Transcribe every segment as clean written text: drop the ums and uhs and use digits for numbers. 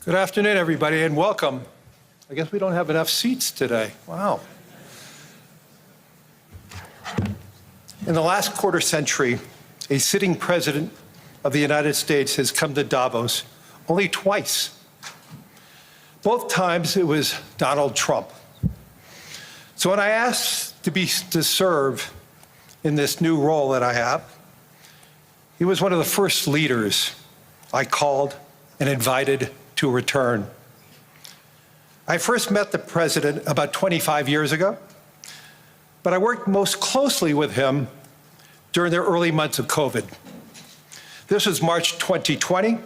Good afternoon, everybody, and welcome. I guess we don't have enough seats today. Wow. In the last quarter century, a sitting president of the United States has come to Davos only twice. Both times it was Donald Trump. So when I asked to serve in this new role that I have, he was one of the first leaders I called and invited to return. I first met the president about 25 years ago, but I worked most closely with him during the early months of COVID. This was March 2020.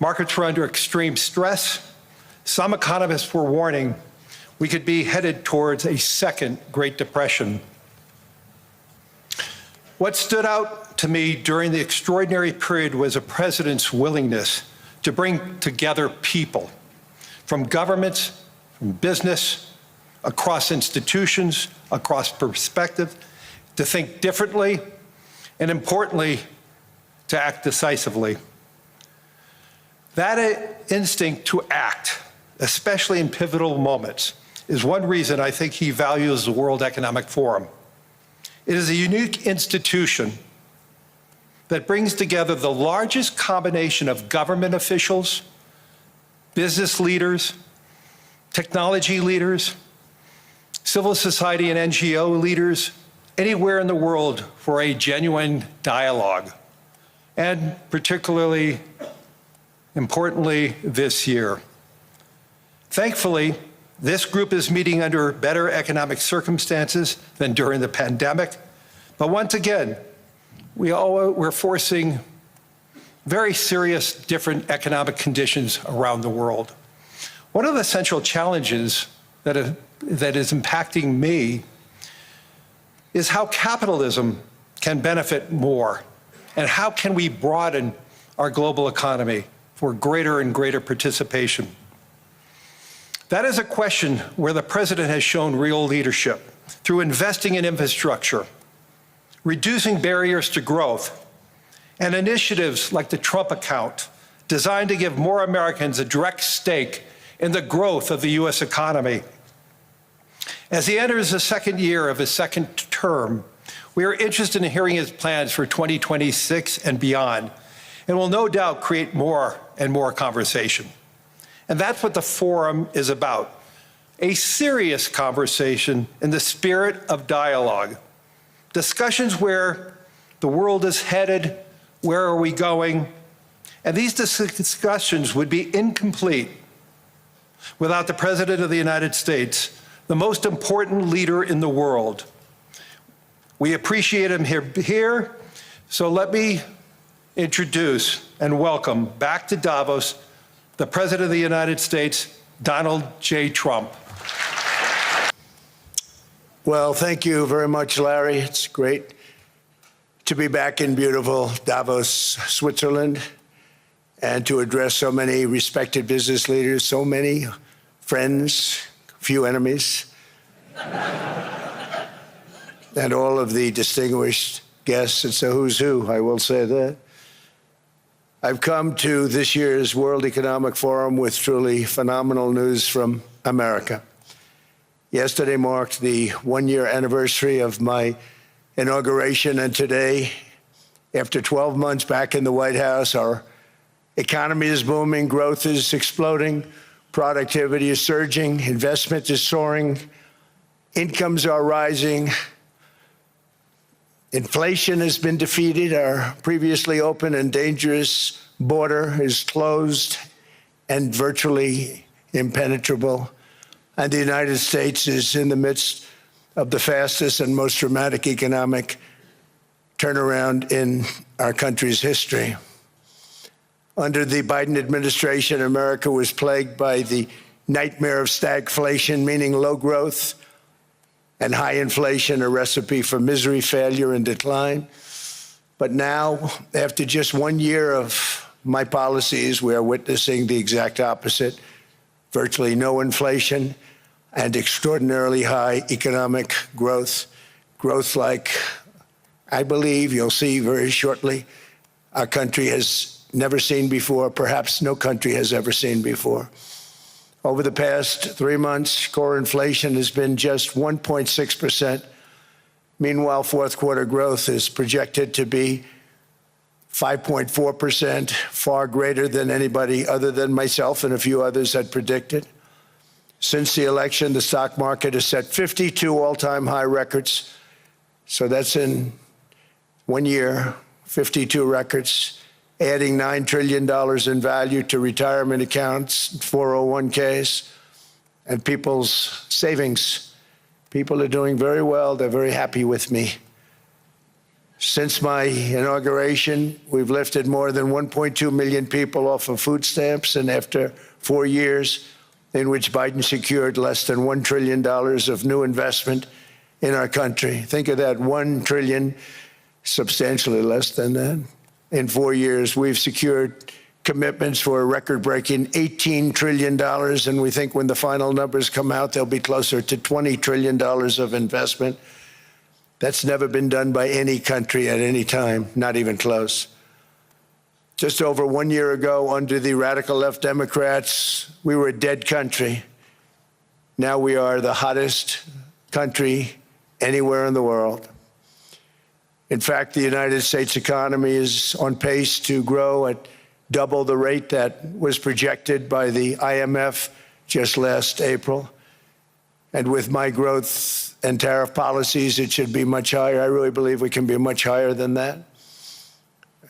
Markets were under extreme stress. Some economists were warning we could be headed towards a second Great Depression. What stood out to me during the extraordinary period was a president's willingness to bring together people from governments, from business, across institutions, across perspective, to think differently, and importantly, to act decisively. That instinct to act, especially in pivotal moments, is one reason I think he values the World Economic Forum. It is a unique institution that brings together the largest combination of government officials, business leaders, technology leaders, civil society and NGO leaders anywhere in the world for a genuine dialogue, and particularly importantly this year. Thankfully, this group is meeting under better economic circumstances than during the pandemic, but once again, we're facing very serious different economic conditions around the world. One of the central challenges that is impacting me is how capitalism can benefit more, and how can we broaden our global economy for greater and greater participation. That is a question where the president has shown real leadership through investing in infrastructure, reducing barriers to growth, and initiatives like the Trump account, designed to give more Americans a direct stake in the growth of the U.S. economy. As he enters the second year of his second term, we are interested in hearing his plans for 2026 and beyond, and will no doubt create more and more conversation. And that's what the forum is about, a serious conversation in the spirit of dialogue. Discussions where the world is headed, where are we going? And these discussions would be incomplete without the President of the United States, the most important leader in the world. We appreciate him here, so let me introduce and welcome back to Davos the President of the United States, Donald J. Trump. Well, thank you very much, Larry. It's great to be back in beautiful Davos, Switzerland, and to address so many respected business leaders, so many friends, few enemies, and all of the distinguished guests. It's a who's who, I will say that. I've come to this year's World Economic Forum with truly phenomenal news from America. Yesterday marked the one-year anniversary of my inauguration, and today, after 12 months back in the White House, our economy is booming, growth is exploding, productivity is surging, investment is soaring, incomes are rising, inflation has been defeated, our previously open and dangerous border is closed and virtually impenetrable, and the United States is in the midst of the fastest and most dramatic economic turnaround in our country's history. Under the Biden administration, America was plagued by the nightmare of stagflation, meaning low growth, and high inflation, a recipe for misery, failure, and decline. But now, after just 1 year of my policies, we are witnessing the exact opposite: virtually no inflation and extraordinarily high economic growth. Growth like, I believe, you'll see very shortly, our country has never seen before, perhaps no country has ever seen before. Over the past 3 months, core inflation has been just 1.6%. Meanwhile, fourth quarter growth is projected to be 5.4%, far greater than anybody other than myself and a few others had predicted. Since the election, the stock market has set 52 all-time high records. So that's in 1 year, 52 records, adding $9 trillion in value to retirement accounts, 401ks, and people's savings. People are doing very well. They're very happy with me. Since my inauguration, we've lifted more than 1.2 million people off of food stamps, and after 4 years in which Biden secured less than $1 trillion of new investment in our country. Think of that, $1 trillion, substantially less than that. In 4 years, we've secured commitments for a record-breaking $18 trillion, and we think when the final numbers come out, they'll be closer to $20 trillion of investment. That's never been done by any country at any time, not even close. Just over 1 year ago, under the radical left Democrats, we were a dead country. Now we are the hottest country anywhere in the world. In fact, the United States economy is on pace to grow at double the rate that was projected by the IMF just last April. And with my growth and tariff policies, it should be much higher. I really believe we can be much higher than that.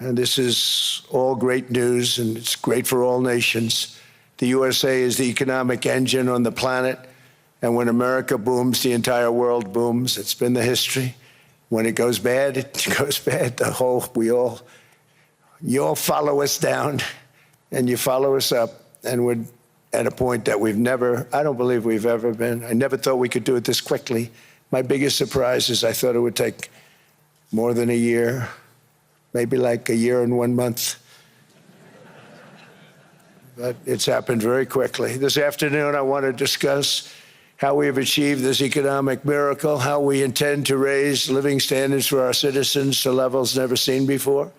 And this is all great news, and it's great for all nations. The USA is the economic engine on the planet, and when America booms, the entire world booms. It's been the history. When it goes bad, it goes bad. You all follow us down, and you follow us up, and we're at a point that I don't believe we've ever been. I never thought we could do it this quickly. My biggest surprise is I thought it would take more than a year, maybe like a year and 1 month. But it's happened very quickly. This afternoon, I want to discuss how we have achieved this economic miracle, how we intend to raise living standards for our citizens to levels never seen before,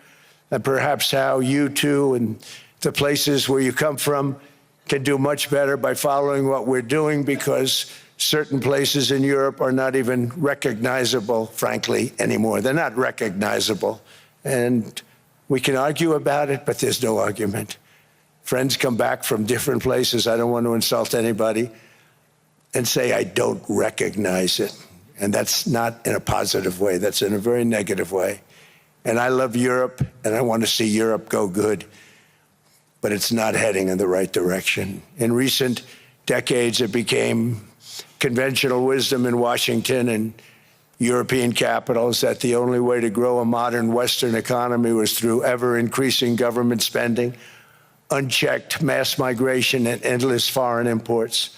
and perhaps how you too and the places where you come from can do much better by following what we're doing, because certain places in Europe are not even recognizable, frankly, anymore. They're not recognizable. And we can argue about it, but there's no argument. Friends come back from different places. I don't want to insult anybody and say I don't recognize it. And that's not in a positive way. That's in a very negative way. And I love Europe, and I want to see Europe go good. But it's not heading in the right direction. In recent decades, it became conventional wisdom in Washington and European capitals that the only way to grow a modern Western economy was through ever-increasing government spending, unchecked mass migration, and endless foreign imports.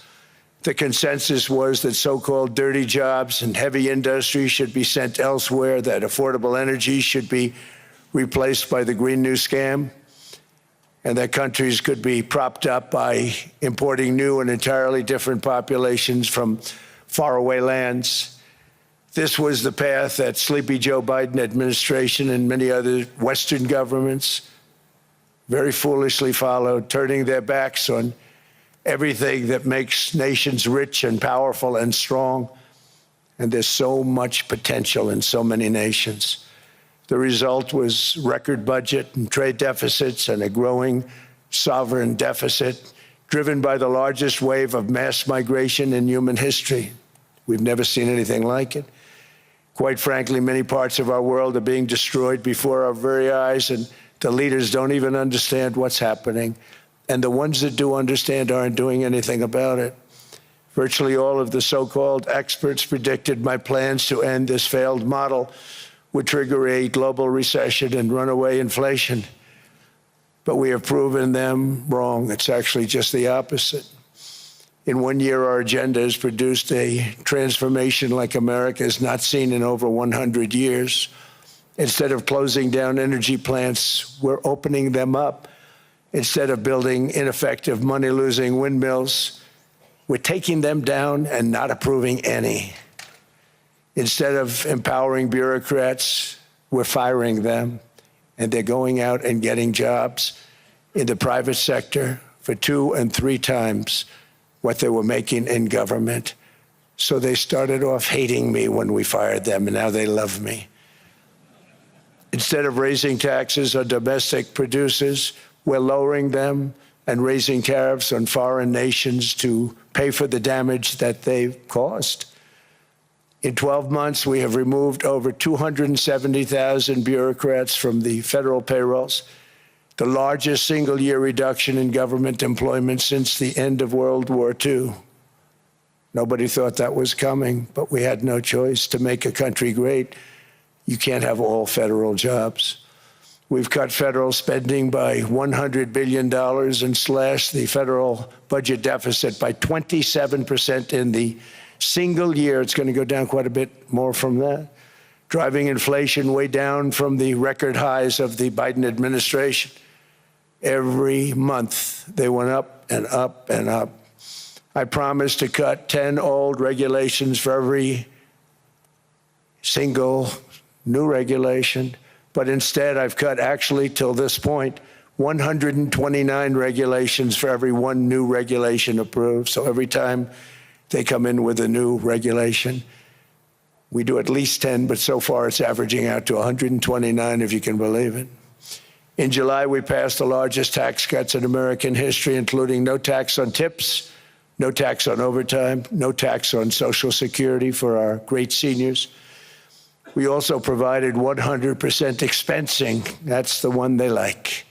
The consensus was that so-called dirty jobs and heavy industry should be sent elsewhere, that affordable energy should be replaced by the Green New Scam, and that countries could be propped up by importing new and entirely different populations from faraway lands. This was the path that sleepy Joe Biden administration and many other Western governments very foolishly followed, turning their backs on everything that makes nations rich and powerful and strong. And there's so much potential in so many nations. The result was record budget and trade deficits and a growing sovereign deficit driven by the largest wave of mass migration in human history. We've never seen anything like it. Quite frankly, many parts of our world are being destroyed before our very eyes, and the leaders don't even understand what's happening. And the ones that do understand aren't doing anything about it. Virtually all of the so-called experts predicted my plans to end this failed model would trigger a global recession and runaway inflation. But we have proven them wrong. It's actually just the opposite. In 1 year, our agenda has produced a transformation like America has not seen in over 100 years. Instead of closing down energy plants, we're opening them up. Instead of building ineffective, money-losing windmills, we're taking them down and not approving any. Instead of empowering bureaucrats, we're firing them. and they're going out and getting jobs in the private sector for 2 and 3 times what they were making in government. So they started off hating me when we fired them, and now they love me. Instead of raising taxes on domestic producers, we're lowering them and raising tariffs on foreign nations to pay for the damage that they've caused. In 12 months, we have removed over 270,000 bureaucrats from the federal payrolls, the largest single-year reduction in government employment since the end of World War II. Nobody thought that was coming, but we had no choice. To make a country great, you can't have all federal jobs. We've cut federal spending by $100 billion and slashed the federal budget deficit by 27% in the single year. It's going to go down quite a bit more from that, driving inflation way down from the record highs of the Biden administration. Every month, they went up and up and up. I promised to cut 10 old regulations for every single new regulation. But instead, I've cut, actually, till this point, 129 regulations for every 1 new regulation approved. So every time they come in with a new regulation, we do at least 10, but so far it's averaging out to 129, if you can believe it. In July, we passed the largest tax cuts in American history, including no tax on tips, no tax on overtime, no tax on Social Security for our great seniors. We also provided 100% expensing, that's the one they like,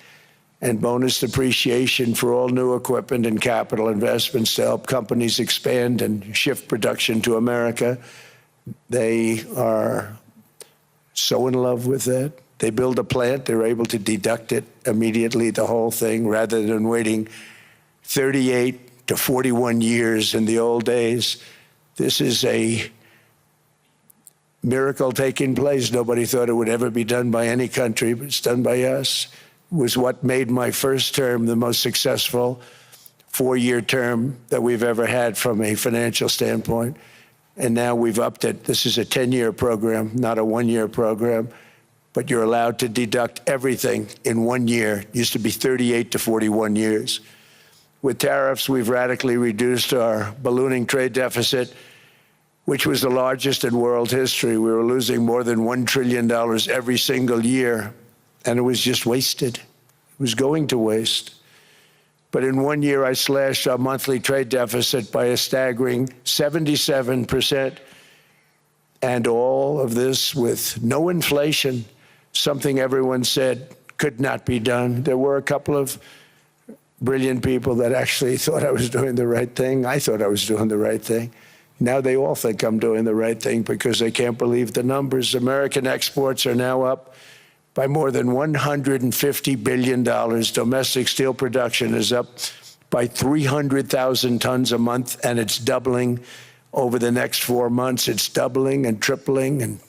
and bonus depreciation for all new equipment and capital investments to help companies expand and shift production to America. They are so in love with that. They build a plant, they're able to deduct it immediately, the whole thing, rather than waiting 38 to 41 years in the old days. This is a miracle taking place. Nobody thought it would ever be done by any country, but it's done by us. It was what made my first term the most successful 4-year term that we've ever had from a financial standpoint. And now we've upped it. This is a 10-year program, not a 1-year program, but you're allowed to deduct everything in 1 year. It used to be 38 to 41 years. With tariffs, we've radically reduced our ballooning trade deficit, which was the largest in world history. We were losing more than $1 trillion every single year, and it was just wasted. It was going to waste. But in 1 year, I slashed our monthly trade deficit by a staggering 77%, and all of this with no inflation, something everyone said could not be done. There were a couple of brilliant people that actually thought I was doing the right thing. I thought I was doing the right thing. Now they all think I'm doing the right thing because they can't believe the numbers. American exports are now up by more than $150 billion. Domestic steel production is up by 300,000 tons a month, and it's doubling over the next 4 months. It's doubling and tripling, and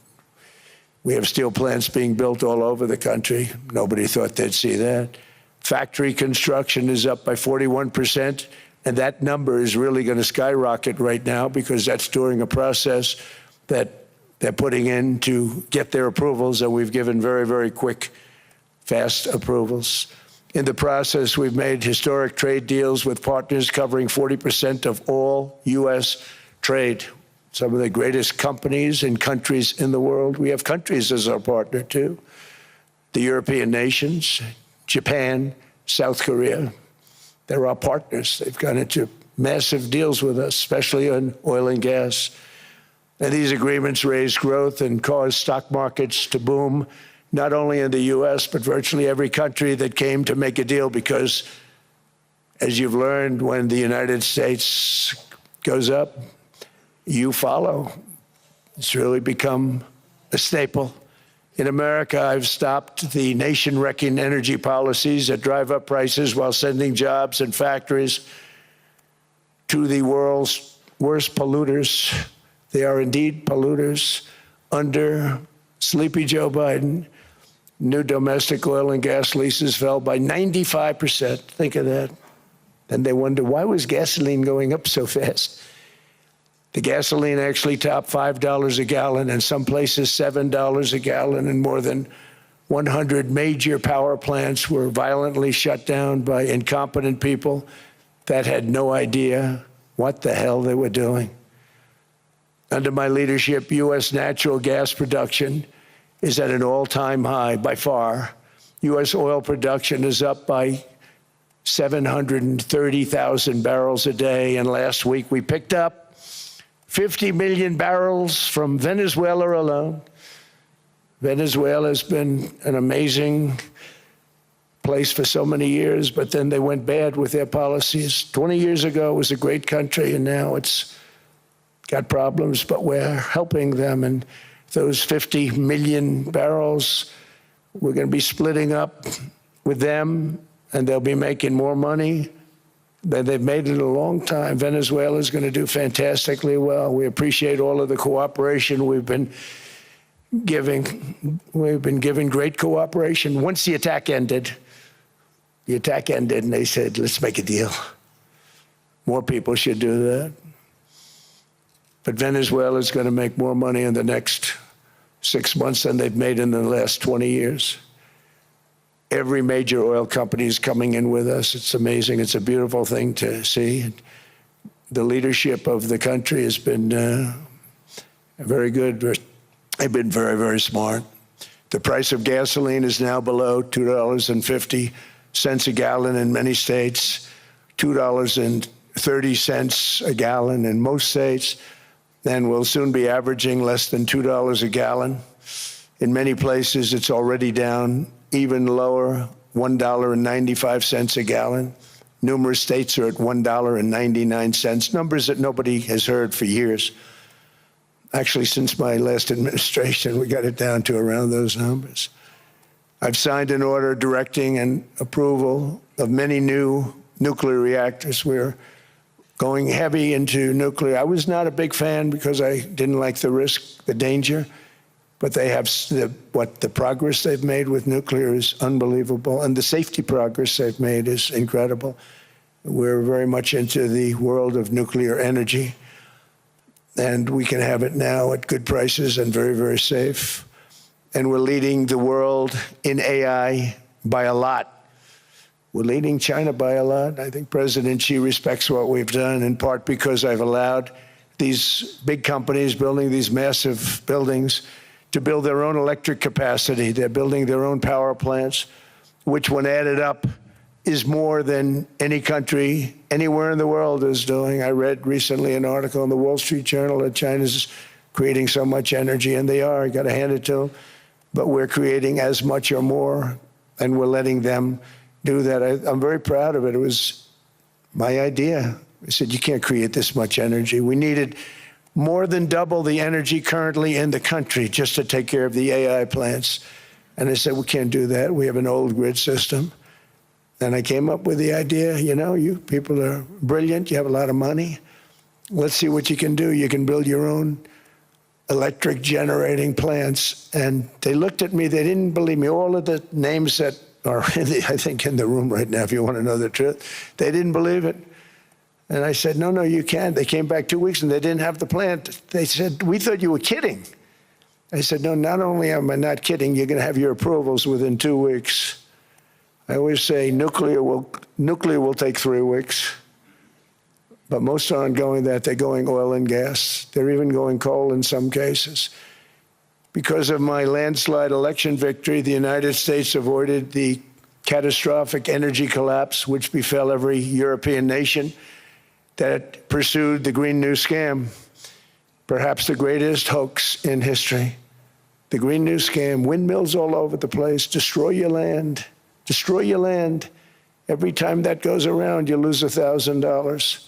we have steel plants being built all over the country. Nobody thought they'd see that. Factory construction is up by 41%. And that number is really going to skyrocket right now because that's during a process that they're putting in to get their approvals, and we've given very, very quick, fast approvals. In the process, we've made historic trade deals with partners covering 40% of all U.S. trade. Some of the greatest companies and countries in the world. We have countries as our partner, too. The European nations, Japan, South Korea. They're our partners. They've gone into massive deals with us, especially on oil and gas. And these agreements raise growth and cause stock markets to boom, not only in the U.S., but virtually every country that came to make a deal, because, as you've learned, when the United States goes up, you follow. It's really become a staple. In America, I've stopped the nation-wrecking energy policies that drive up prices while sending jobs and factories to the world's worst polluters. They are indeed polluters. Under sleepy Joe Biden, new domestic oil and gas leases fell by 95%. Think of that. Then they wonder, why was gasoline going up so fast? The gasoline actually topped $5 a gallon, and some places $7 a gallon, and more than 100 major power plants were violently shut down by incompetent people that had no idea what the hell they were doing. Under my leadership, U.S. natural gas production is at an all-time high by far. U.S. oil production is up by 730,000 barrels a day, and last week we picked up 50 million barrels from Venezuela alone. Venezuela has been an amazing place for so many years, but then they went bad with their policies. 20 years ago, it was a great country, and now it's got problems, but we're helping them. And those 50 million barrels, we're going to be splitting up with them, and they'll be making more money than they've made in a long time. Venezuela is going to do fantastically well. We appreciate all of the cooperation we've been giving. We've been giving great cooperation. Once the attack ended, and they said, let's make a deal. More people should do that. But Venezuela is going to make more money in the next 6 months than they've made in the last 20 years. Every major oil company is coming in with us. It's amazing. It's a beautiful thing to see. The leadership of the country has been very good. They've been very, very smart. The price of gasoline is now below $2.50 a gallon in many states, $2.30 a gallon in most states, and we'll soon be averaging less than $2 a gallon. In many places, it's already down even lower, $1.95 a gallon. Numerous states are at $1.99, numbers that nobody has heard for years. Actually, since my last administration, we got it down to around those numbers. I've signed an order directing and approval of many new nuclear reactors. We're going heavy into nuclear. I was not a big fan because I didn't like the risk, the danger, but they have the progress they've made with nuclear is unbelievable, and the safety progress they've made is incredible. We're very much into the world of nuclear energy, and we can have it now at good prices and very, very safe. And we're leading the world in AI by a lot. We're leading China by a lot. I think President Xi respects what we've done, in part because I've allowed these big companies building these massive buildings to build their own electric capacity. They're building their own power plants, which when added up is more than any country anywhere in the world is doing. I read recently an article in the Wall Street Journal that China's creating so much energy, and they are. You got to hand it to them. But we're creating as much or more, and we're letting them do that. I'm very proud of it. It was my idea. I said, you can't create this much energy. We needed more than double the energy currently in the country just to take care of the AI plants. And I said, we can't do that. We have an old grid system. And I came up with the idea, you know, you people are brilliant. You have a lot of money. Let's see what you can do. You can build your own electric generating plants. And they looked at me. They didn't believe me. All of the names that are, I think, in the room right now, if you want to know the truth, they didn't believe it. And I said, no, you can't. They came back 2 weeks and they didn't have the plant. They said, we thought you were kidding. I said, no, not only am I not kidding, you're going to have your approvals within 2 weeks. I always say nuclear will take 3 weeks. But most aren't going that. They're going oil and gas. They're even going coal in some cases. Because of my landslide election victory, the United States avoided the catastrophic energy collapse which befell every European nation that pursued the Green New Scam, perhaps the greatest hoax in history. The Green New Scam, windmills all over the place, destroy your land, destroy your land. Every time that goes around, you lose $1,000.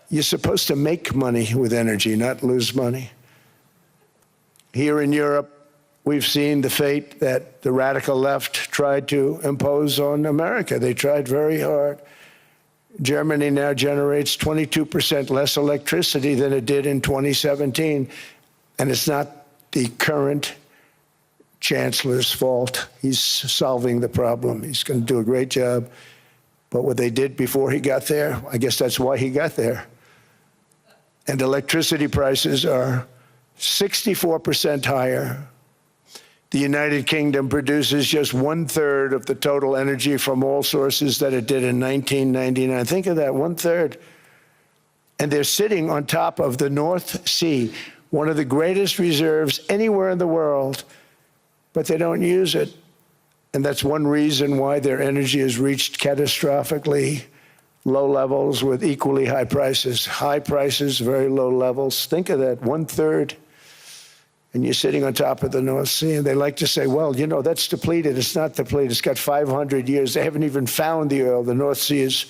You're supposed to make money with energy, not lose money. Here in Europe, we've seen the fate that the radical left tried to impose on America. They tried very hard. Germany now generates 22% less electricity than it did in 2017. And it's not the current chancellor's fault. He's solving the problem. He's going to do a great job. But what they did before he got there, I guess that's why he got there. And electricity prices are 64% higher. The United Kingdom produces just 1/3 of the total energy from all sources that it did in 1999. Think of that, 1/3. And they're sitting on top of the North Sea, one of the greatest reserves anywhere in the world, but they don't use it. And that's one reason why their energy has reached catastrophically low levels with equally high prices. High prices, very low levels. Think of that, 1/3. And you're sitting on top of the North Sea, and they like to say, well, you know, that's depleted. It's not depleted. It's got 500 years. They haven't even found the oil. The North Sea is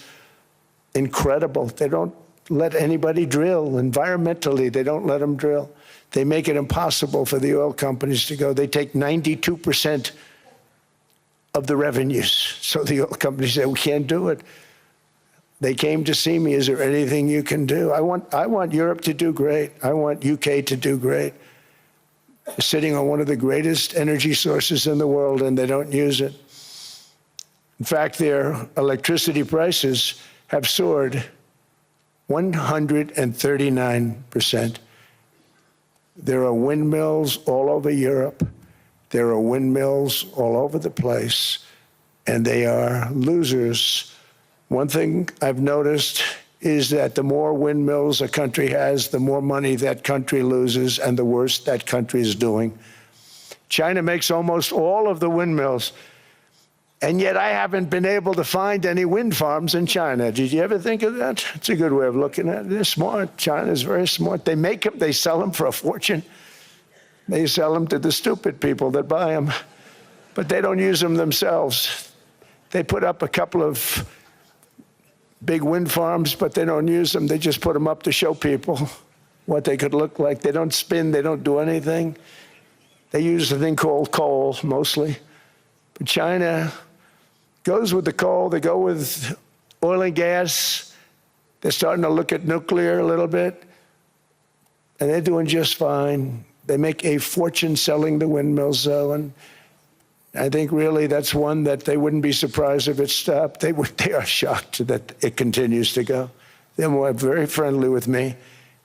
incredible. They don't let anybody drill. Environmentally, they don't let them drill. They make it impossible for the oil companies to go. They take 92% of the revenues. So the oil companies say, we can't do it. They came to see me. Is there anything you can do? I want Europe to do great. I want UK to do great. They're sitting on one of the greatest energy sources in the world, and they don't use it. In fact, their electricity prices have soared 139%. There are windmills all over Europe. There are windmills all over the place, and they are losers. One thing I've noticed is that the more windmills a country has, the more money that country loses, and the worse that country is doing. China makes almost all of the windmills, and yet I haven't been able to find any wind farms in China. Did you ever think of that? It's a good way of looking at it. They're smart. China's very smart. They make them, they sell them for a fortune. They sell them to the stupid people that buy them, but they don't use them themselves. They put up a couple of big wind farms, but they don't use them. They just put them up to show people what they could look like. They don't spin. They don't do anything. They use a thing called coal, mostly. But China goes with the coal. They go with oil and gas. They're starting to look at nuclear a little bit, and they're doing just fine. They make a fortune selling the windmills, though, and I think really that's one that they wouldn't be surprised if it stopped. They are shocked that it continues to go. They're very friendly with me.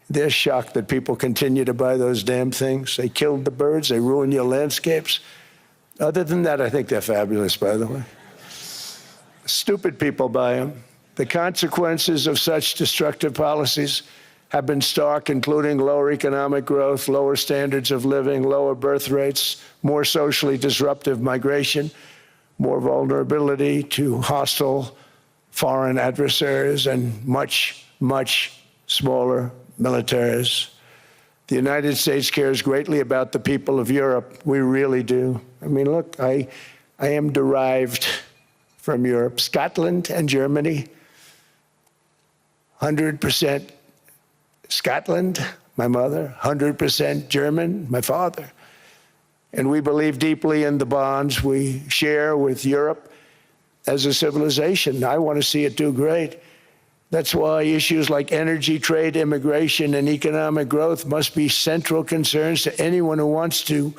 They're shocked that people continue to buy those damn things. They killed the birds. They ruin your landscapes. Other than that, I think they're fabulous, by the way. Stupid people buy them. The consequences of such destructive policies have been stark, including lower economic growth, lower standards of living, lower birth rates, more socially disruptive migration, more vulnerability to hostile foreign adversaries, and much, much smaller militaries. The United States cares greatly about the people of Europe. We really do. I mean, look, I am derived from Europe. Scotland and Germany, 100% Scotland, my mother, 100% German, my father. And we believe deeply in the bonds we share with Europe as a civilization. I want to see it do great. That's why issues like energy, trade, immigration, and economic growth must be central concerns to anyone who wants to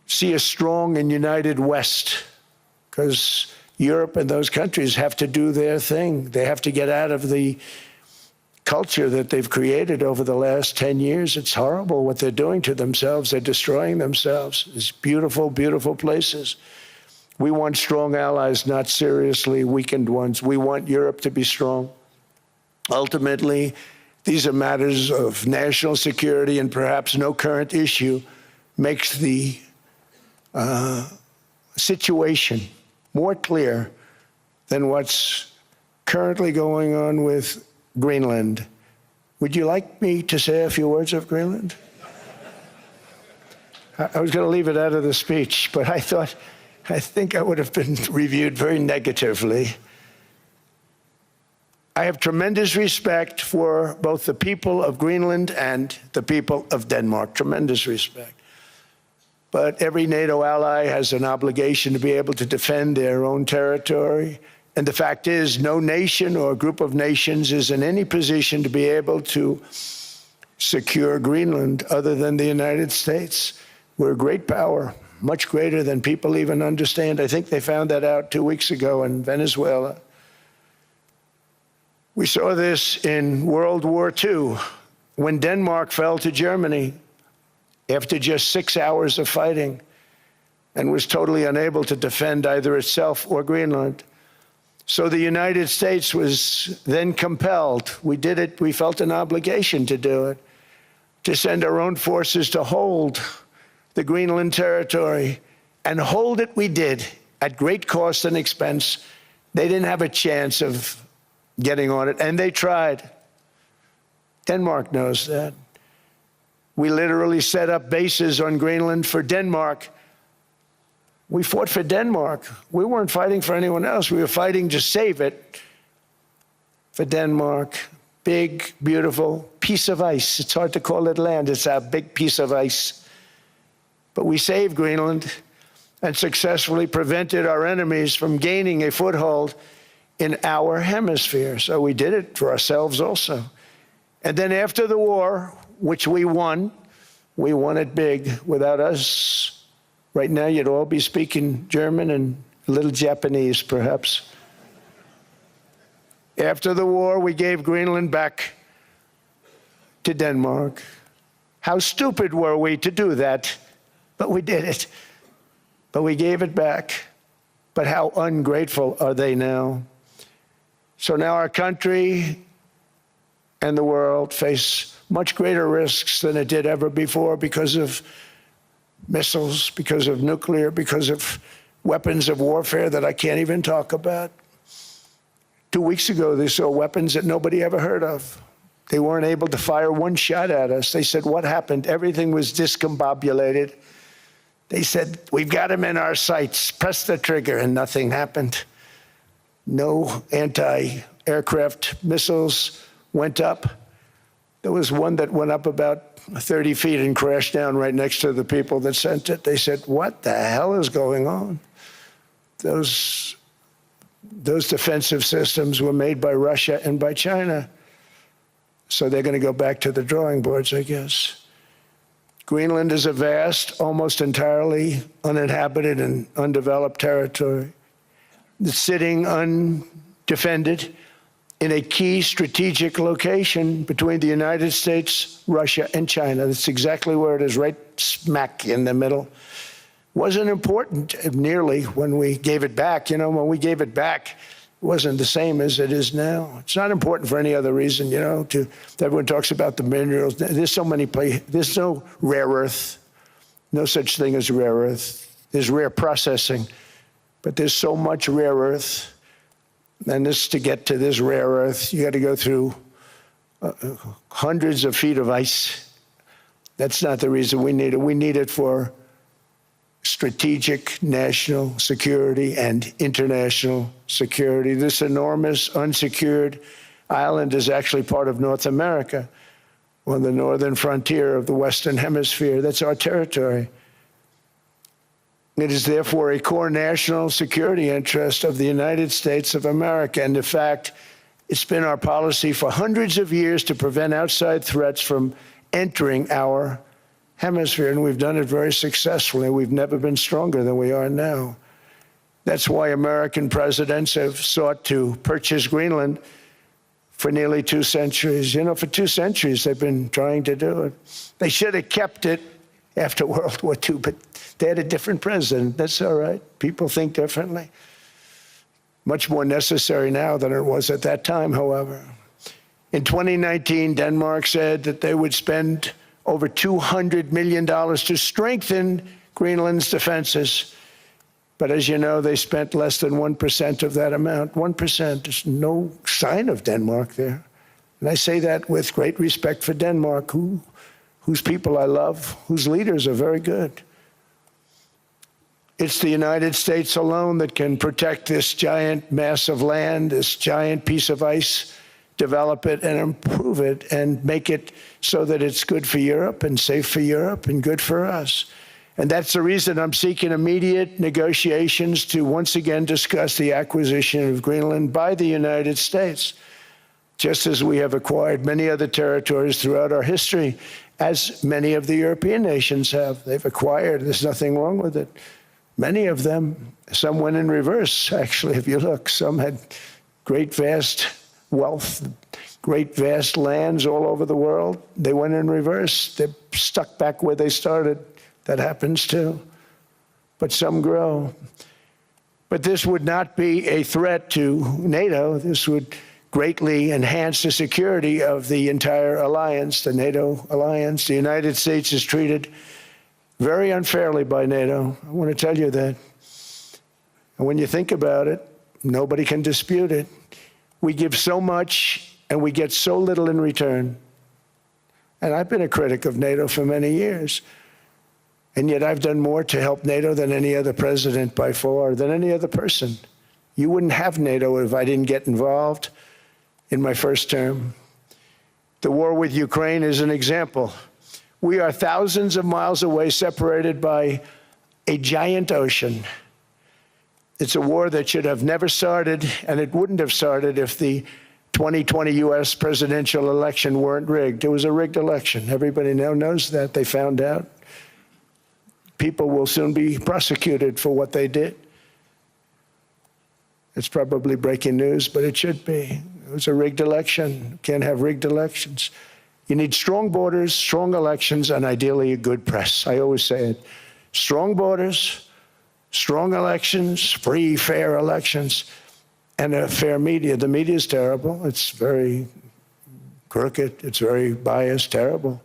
see a strong and united West, because Europe and those countries have to do their thing. They have to get out of the culture that they've created over the last 10 years. It's horrible what they're doing to themselves. They're destroying themselves. These beautiful, beautiful places. We want strong allies, not seriously weakened ones. We want Europe to be strong. Ultimately, these are matters of national security, and perhaps no current issue makes the situation more clear than what's currently going on with Greenland. Would you like me to say a few words of Greenland? I was going to leave it out of the speech, but I think I would have been reviewed very negatively. I have tremendous respect for both the people of Greenland and the people of Denmark, tremendous respect. But every NATO ally has an obligation to be able to defend their own territory. And the fact is, no nation or group of nations is in any position to be able to secure Greenland other than the United States. We're a great power, much greater than people even understand. I think they found that out 2 weeks ago in Venezuela. We saw this in World War II, when Denmark fell to Germany after just 6 hours of fighting. and was totally unable to defend either itself or Greenland. So the United States was then compelled, we did it, we felt an obligation to do it, to send our own forces to hold the Greenland territory, and hold it we did at great cost and expense. They didn't have a chance of getting on it, and they tried. Denmark knows that. We literally set up bases on Greenland for Denmark. We fought for Denmark. We weren't fighting for anyone else. We were fighting to save it for Denmark. Big, beautiful piece of ice. It's hard to call it land. It's a big piece of ice. But we saved Greenland and successfully prevented our enemies from gaining a foothold in our hemisphere. So we did it for ourselves also. And then after the war, which we won it big. Without us, right now you'd all be speaking German and a little Japanese, perhaps. After the war, we gave Greenland back to Denmark. How stupid were we to do that? But we did it. But we gave it back. But how ungrateful are they now? So now our country and the world face much greater risks than it did ever before because of missiles, because of nuclear, because of weapons of warfare that I can't even talk about. 2 weeks ago, they saw weapons that nobody ever heard of. They weren't able to fire one shot at us. They said, what happened? Everything was discombobulated. They said, we've got them in our sights. Press the trigger, and nothing happened. No anti-aircraft missiles went up. There was one that went up about 30 feet and crashed down right next to the people that sent it. They said, what the hell is going on? Those defensive systems were made by Russia and by China. So they're going to go back to the drawing boards, I guess. Greenland is a vast, almost entirely uninhabited and undeveloped territory. It's sitting undefended in a key strategic location between the United States, Russia, and China. That's exactly where it is, right smack in the middle. Wasn't important nearly when we gave it back. You know, when we gave it back, it wasn't the same as it is now. It's not important for any other reason, you know, everyone talks about the minerals. There's so many places. There's no rare earth, no such thing as rare earth. There's rare processing, but there's so much rare earth. And this, to get to this rare earth, you got to go through hundreds of feet of ice. That's not the reason we need it. We need it for strategic national security and international security. This enormous unsecured island is actually part of North America, on the northern frontier of the Western Hemisphere. That's our territory. It is therefore a core national security interest of the United States of America. And in fact, it's been our policy for hundreds of years to prevent outside threats from entering our hemisphere, and we've done it very successfully. We've never been stronger than we are now. That's why American presidents have sought to purchase Greenland for nearly 2 centuries. You know, for 2 centuries they've been trying to do it. They should have kept it after World War II, but they had a different president. That's all right. People think differently. Much more necessary now than it was at that time, however. In 2019, Denmark said that they would spend over $200 million to strengthen Greenland's defenses. But as you know, they spent less than 1% of that amount. 1%. There's no sign of Denmark there. And I say that with great respect for Denmark, whose people I love, whose leaders are very good. It's the United States alone that can protect this giant mass of land, this giant piece of ice, develop it and improve it and make it so that it's good for Europe and safe for Europe and good for us. And that's the reason I'm seeking immediate negotiations to once again discuss the acquisition of Greenland by the United States, just as we have acquired many other territories throughout our history, as many of the European nations have. They've acquired, there's nothing wrong with it. Many of them, some went in reverse, actually, if you look. Some had great, vast wealth, great, vast lands all over the world. They went in reverse. They're stuck back where they started. That happens too. but some grow. But this would not be a threat to NATO. This would greatly enhance the security of the entire alliance, the NATO alliance. The United States is treated very unfairly by NATO. I want to tell you that. And when you think about it, nobody can dispute it. We give so much and we get so little in return. And I've been a critic of NATO for many years. And yet I've done more to help NATO than any other president by far, than any other person. You wouldn't have NATO if I didn't get involved in my first term. The war with Ukraine is an example. We are thousands of miles away, separated by a giant ocean. It's a war that should have never started, and it wouldn't have started if the 2020 U.S. presidential election weren't rigged. It was a rigged election. Everybody now knows that. They found out. People will soon be prosecuted for what they did. It's probably breaking news, but it should be. It was a rigged election. You can't have rigged elections. You need strong borders, strong elections, and ideally a good press. I always say it. Strong borders, strong elections, free, fair elections, and a fair media. The media is terrible. It's very crooked. It's very biased, terrible.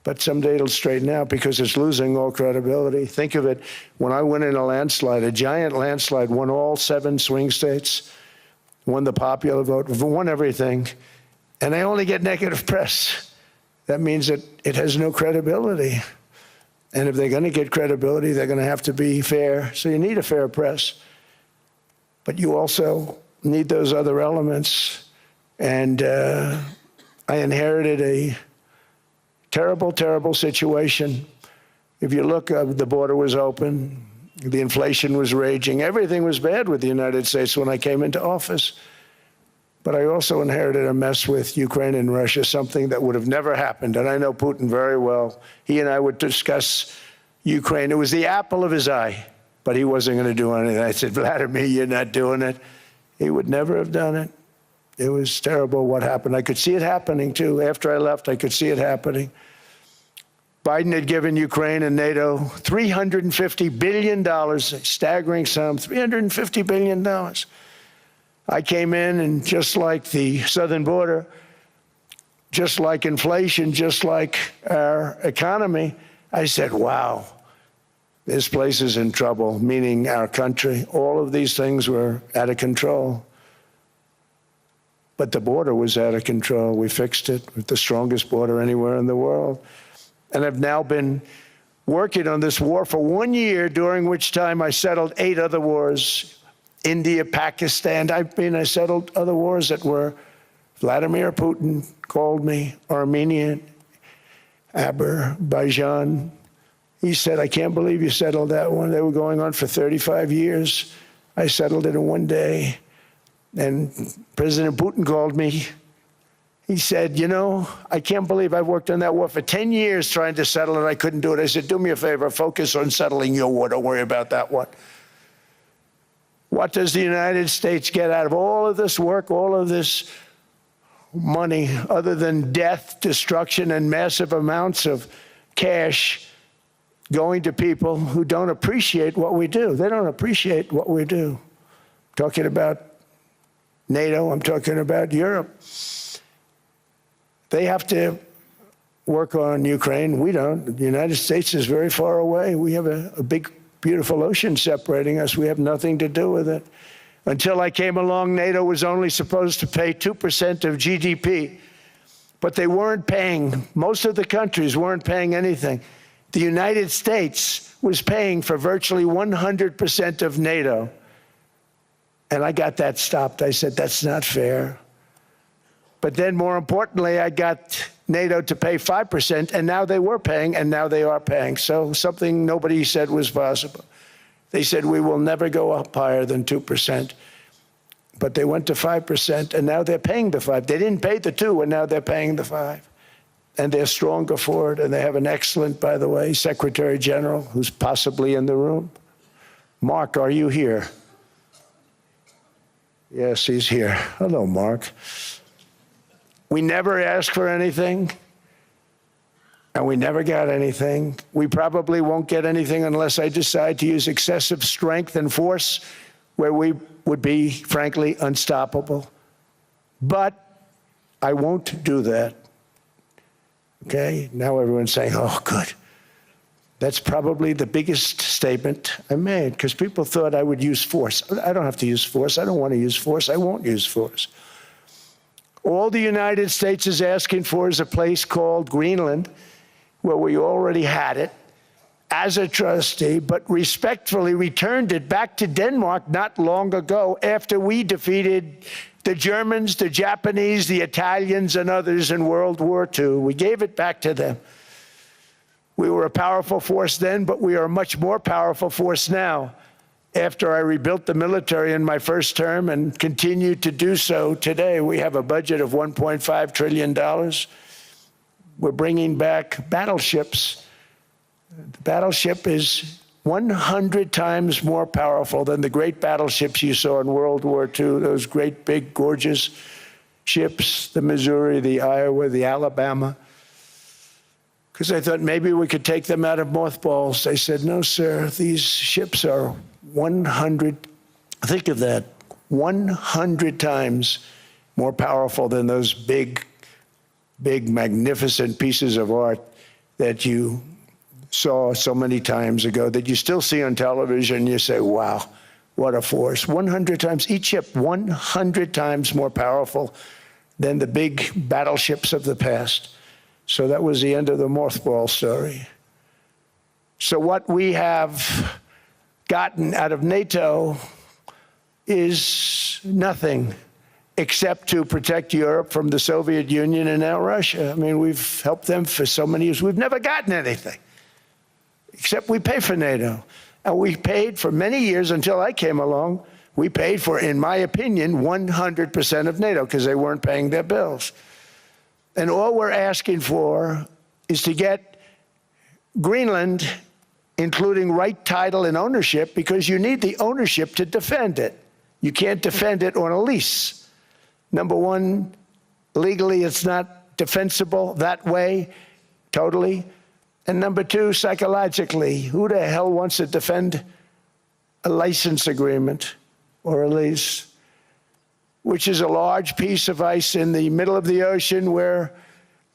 But someday it'll straighten out because it's losing all credibility. Think of it, when I went in a landslide, a giant landslide, won all 7 swing states, won the popular vote, won everything, and I only get negative press. That means that it has no credibility. And if they're going to get credibility, they're going to have to be fair. So you need a fair press. But you also need those other elements. And I inherited a terrible, terrible situation. If you look, the border was open, the inflation was raging, everything was bad with the United States when I came into office. But I also inherited a mess with Ukraine and Russia, something that would have never happened. And I know Putin very well. He and I would discuss Ukraine. It was the apple of his eye, but he wasn't going to do anything. I said, Vladimir, you're not doing it. He would never have done it. It was terrible what happened. I could see it happening, too. After I left, I could see it happening. Biden had given Ukraine and NATO $350 billion, a staggering sum, $350 billion. I came in, and just like the southern border, just like inflation, just like our economy, I said, wow, this place is in trouble, meaning our country. All of these things were out of control. But the border was out of control. We fixed it with the strongest border anywhere in the world. And I've now been working on this war for 1 year, during which time I settled 8 other wars. India, Pakistan. I settled other wars that were Vladimir Putin called me, Armenia, Azerbaijan. He said, I can't believe you settled that one. They were going on for 35 years. I settled it in 1 day. And President Putin called me. He said, you know, I can't believe I've worked on that war for 10 years trying to settle it. I couldn't do it. I said, do me a favor, focus on settling your war. Don't worry about that one. What does the United States get out of all of this work, all of this money, other than death, destruction, and massive amounts of cash going to people who don't appreciate what we do? They don't appreciate what we do. I'm talking about NATO, I'm talking about Europe. They have to work on Ukraine. We don't. The United States is very far away. We have a big, beautiful ocean separating us. We have nothing to do with it. Until I came along, NATO was only supposed to pay 2% of GDP, but they weren't paying. Most of the countries weren't paying anything. The United States was paying for virtually 100% of NATO. And I got that stopped. I said, that's not fair. But then, more importantly, I got NATO to pay 5%, and now they were paying, and now they are paying. So something nobody said was possible. They said, we will never go up higher than 2%. But they went to 5%, and now they're paying the 5. They didn't pay the 2, and now they're paying the 5. And they're stronger for it, and they have an excellent, by the way, Secretary General, who's possibly in the room. Mark, are you here? Yes, he's here. Hello, Mark. We never ask for anything. and we never got anything. We probably won't get anything unless I decide to use excessive strength and force where we would be, frankly, unstoppable. But I won't do that. Okay? Now everyone's saying, oh, good. That's probably the biggest statement I made, because people thought I would use force. I don't have to use force. I don't want to use force. I won't use force. All the United States is asking for is a place called Greenland, where we already had it as a trustee, but respectfully returned it back to Denmark not long ago after we defeated the Germans, the Japanese, the Italians, and others in World War II. We gave it back to them. We were a powerful force then, but we are a much more powerful force now after I rebuilt the military in my first term and continue to do so today. We have a budget of $1.5 trillion. We're bringing back battleships. The battleship is 100 times more powerful than the great battleships you saw in World War II, those great, big, gorgeous ships, the Missouri, the Iowa, the Alabama. Because I thought maybe we could take them out of mothballs. They said, no, sir, these ships are 100, think of that, 100 times more powerful than those big, magnificent pieces of art that you saw so many times ago, that you still see on television. You say, wow, what a force. 100 times, each ship 100 times more powerful than the big battleships of the past. So that was the end of the mothball story. So what we have gotten out of NATO is nothing except to protect Europe from the Soviet Union and now Russia. I mean, we've helped them for so many years. We've never gotten anything, except we pay for NATO. And we paid for many years until I came along. We paid for, in my opinion, 100% of NATO because they weren't paying their bills. And all we're asking for is to get Greenland, including right title and ownership, because you need the ownership to defend it. You can't defend it on a lease. Number one, legally it's not defensible that way, totally. And number two, psychologically, who the hell wants to defend a license agreement or a lease, which is a large piece of ice in the middle of the ocean where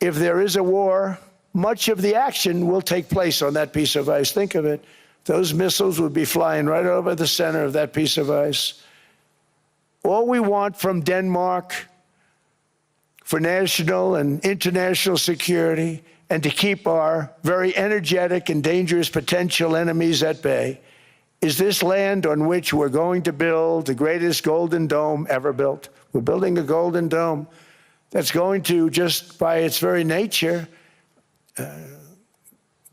if there is a war, much of the action will take place on that piece of ice. Think of it. Those missiles would be flying right over the center of that piece of ice. All we want from Denmark for national and international security and to keep our very energetic and dangerous potential enemies at bay is this land on which we're going to build the greatest golden dome ever built. We're building a golden dome that's going to, just by its very nature,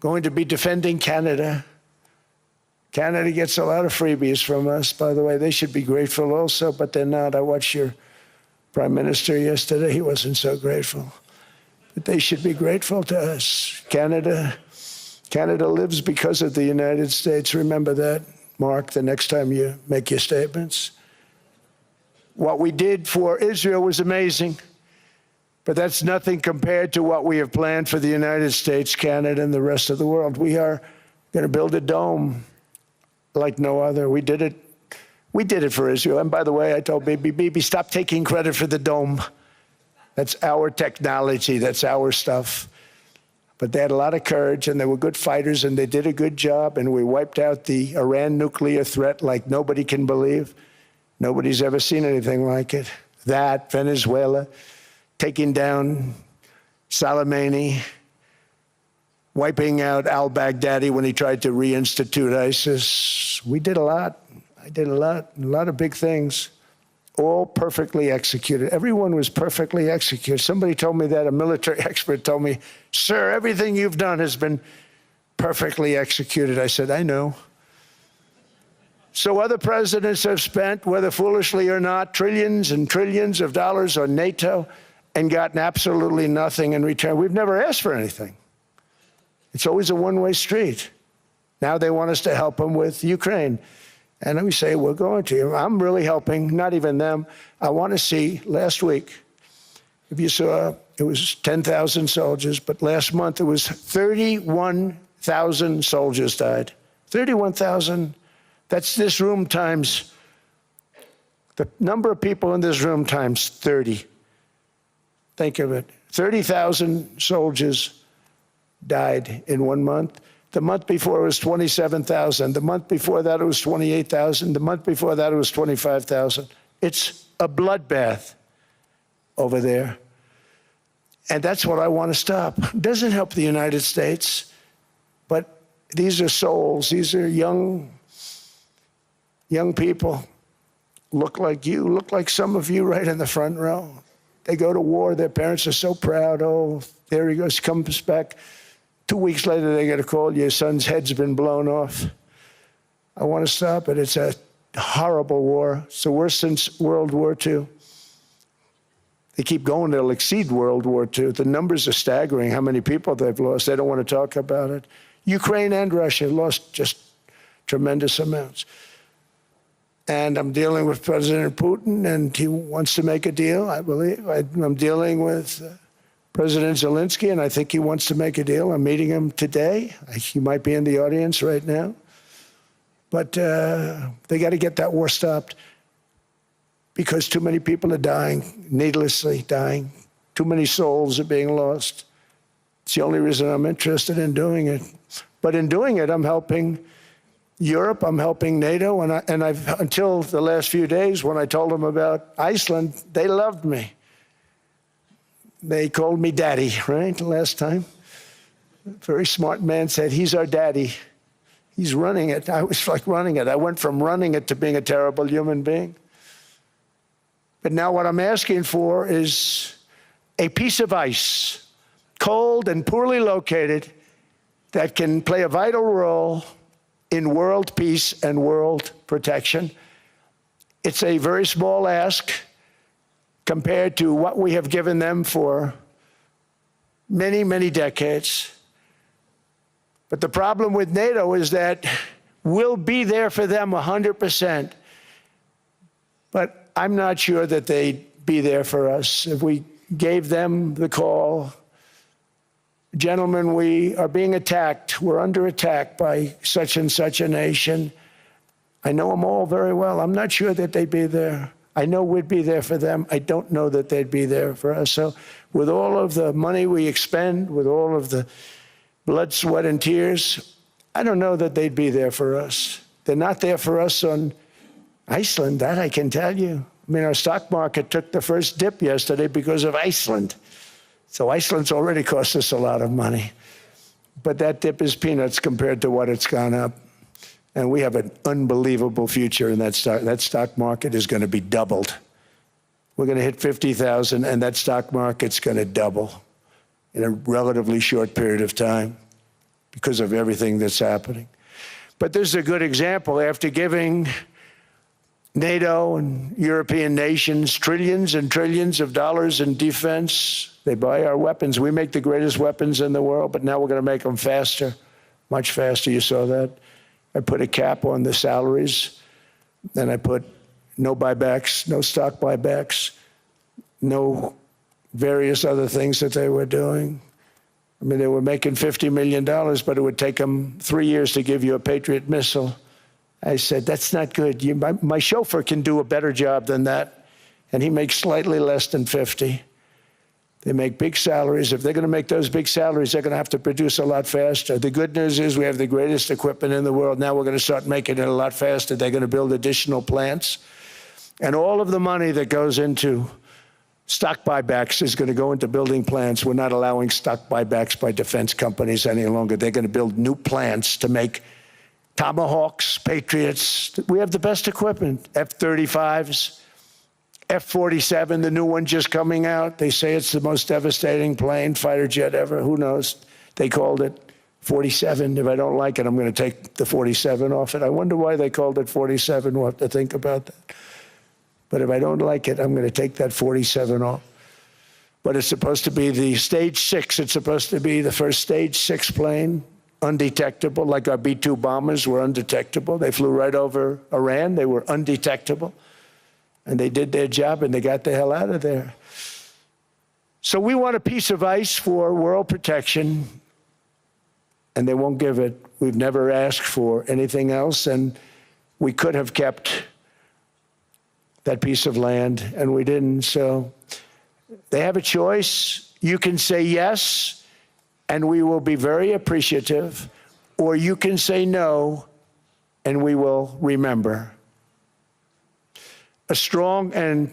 going to be defending Canada. Canada gets a lot of freebies from us, by the way. They should be grateful also, but they're not. I watched your Prime Minister yesterday. He wasn't so grateful. But they should be grateful to us. Canada lives because of the United States. Remember that, Mark, the next time you make your statements. What we did for Israel was amazing, but that's nothing compared to what we have planned for the United States, Canada, and the rest of the world. We are going to build a dome like no other. We did it for Israel. And by the way, I told Bibi, stop taking credit for the dome. That's our technology. That's our stuff. But they had a lot of courage, and they were good fighters, and they did a good job, and we wiped out the Iran nuclear threat like nobody can believe. Nobody's ever seen anything like it. That, Venezuela, taking down Soleimani, wiping out al-Baghdadi when he tried to reinstitute ISIS. We did a lot. I did a lot of big things, all perfectly executed. Everyone was perfectly executed. Somebody told me that, a military expert told me, sir, everything you've done has been perfectly executed. I said, I know. So other presidents have spent, whether foolishly or not, trillions and trillions of dollars on NATO and gotten absolutely nothing in return. We've never asked for anything. It's always a one-way street. Now they want us to help them with Ukraine. And we say, we're going to. I'm really helping, not even them. I want to see, last week, If you saw, it was 10,000 soldiers, but last month it was 31,000 soldiers died. 31,000, that's this room times, the number of people in this room times 30. Think of it. 30,000 soldiers died in 1 month. The month before it was 27,000. The month before that it was 28,000. The month before that it was 25,000. It's a bloodbath over there. And that's what I want to stop. It doesn't help the United States, but these are souls. These are young people. Look like you, look like some of you right in the front row. They go to war. Their parents are so proud. Oh, there he goes, comes back. 2 weeks later, they get a call, your son's head's been blown off. I want to stop it. It's a horrible war. It's the worst since World War II. They keep going, they'll exceed World War II. The numbers are staggering, how many people they've lost. They don't want to talk about it. Ukraine and Russia lost just tremendous amounts. And I'm dealing with President Putin, and he wants to make a deal, I believe. I'm dealing with President Zelensky, and I think he wants to make a deal. I'm meeting him today. He might be in the audience right now. But they got to get that war stopped because too many people are dying, needlessly dying. Too many souls are being lost. It's the only reason I'm interested in doing it. But in doing it, I'm helping Europe, I'm helping NATO, and I've until the last few days when I told them about Iceland, they loved me. They called me daddy, right, the last time. A very smart man said, he's our daddy. He's running it. I was like running it. I went from running it to being a terrible human being. But now what I'm asking for is a piece of ice, cold and poorly located, that can play a vital role in world peace and world protection. It's a very small ask compared to what we have given them for many, many decades. But the problem with NATO is that we'll be there for them 100%. But I'm not sure that they'd be there for us if we gave them the call. Gentlemen, we are being attacked. We're under attack by such and such a nation. I know them all very well. I'm not sure that they'd be there. I know we'd be there for them. I don't know that they'd be there for us. So with all of the money we expend, with all of the blood, sweat, and tears, I don't know that they'd be there for us. They're not there for us on Iceland, that I can tell you. I mean, our stock market took the first dip yesterday because of Iceland. So Iceland's already cost us a lot of money. But that dip is peanuts compared to what it's gone up. And we have an unbelievable future in that stock. That stock market is going to be doubled. We're going to hit 50,000, and that stock market's going to double in a relatively short period of time because of everything that's happening. But this is a good example. After giving NATO and European nations trillions and trillions of dollars in defense, they buy our weapons. We make the greatest weapons in the world, but now we're going to make them faster, much faster. You saw that. I put a cap on the salaries, and I put no buybacks, no stock buybacks, no various other things that they were doing. I mean, they were making $50 million, but it would take them 3 years to give you a Patriot missile. I said, that's not good. My chauffeur can do a better job than that, and he makes slightly less than 50. They make big salaries. If they're going to make those big salaries, they're going to have to produce a lot faster. The good news is we have the greatest equipment in the world. Now we're going to start making it a lot faster. They're going to build additional plants. And all of the money that goes into stock buybacks is going to go into building plants. We're not allowing stock buybacks by defense companies any longer. They're going to build new plants to make Tomahawks, Patriots. We have the best equipment, F-35s. F-47, the new one just coming out. They say it's the most devastating plane, fighter jet ever. Who knows? They called it 47. If I don't like it, I'm going to take the 47 off it. I wonder why they called it 47. We'll have to think about that. But if I don't like it, I'm going to take that 47 off. But it's supposed to be the Stage 6. It's supposed to be the first Stage 6 plane, undetectable, like our B-2 bombers were undetectable. They flew right over Iran. They were undetectable. And they did their job, and they got the hell out of there. So we want a piece of ice for world protection, and they won't give it. We've never asked for anything else, and we could have kept that piece of land, and we didn't. So they have a choice. You can say yes, and we will be very appreciative, or you can say no, and we will remember. A strong and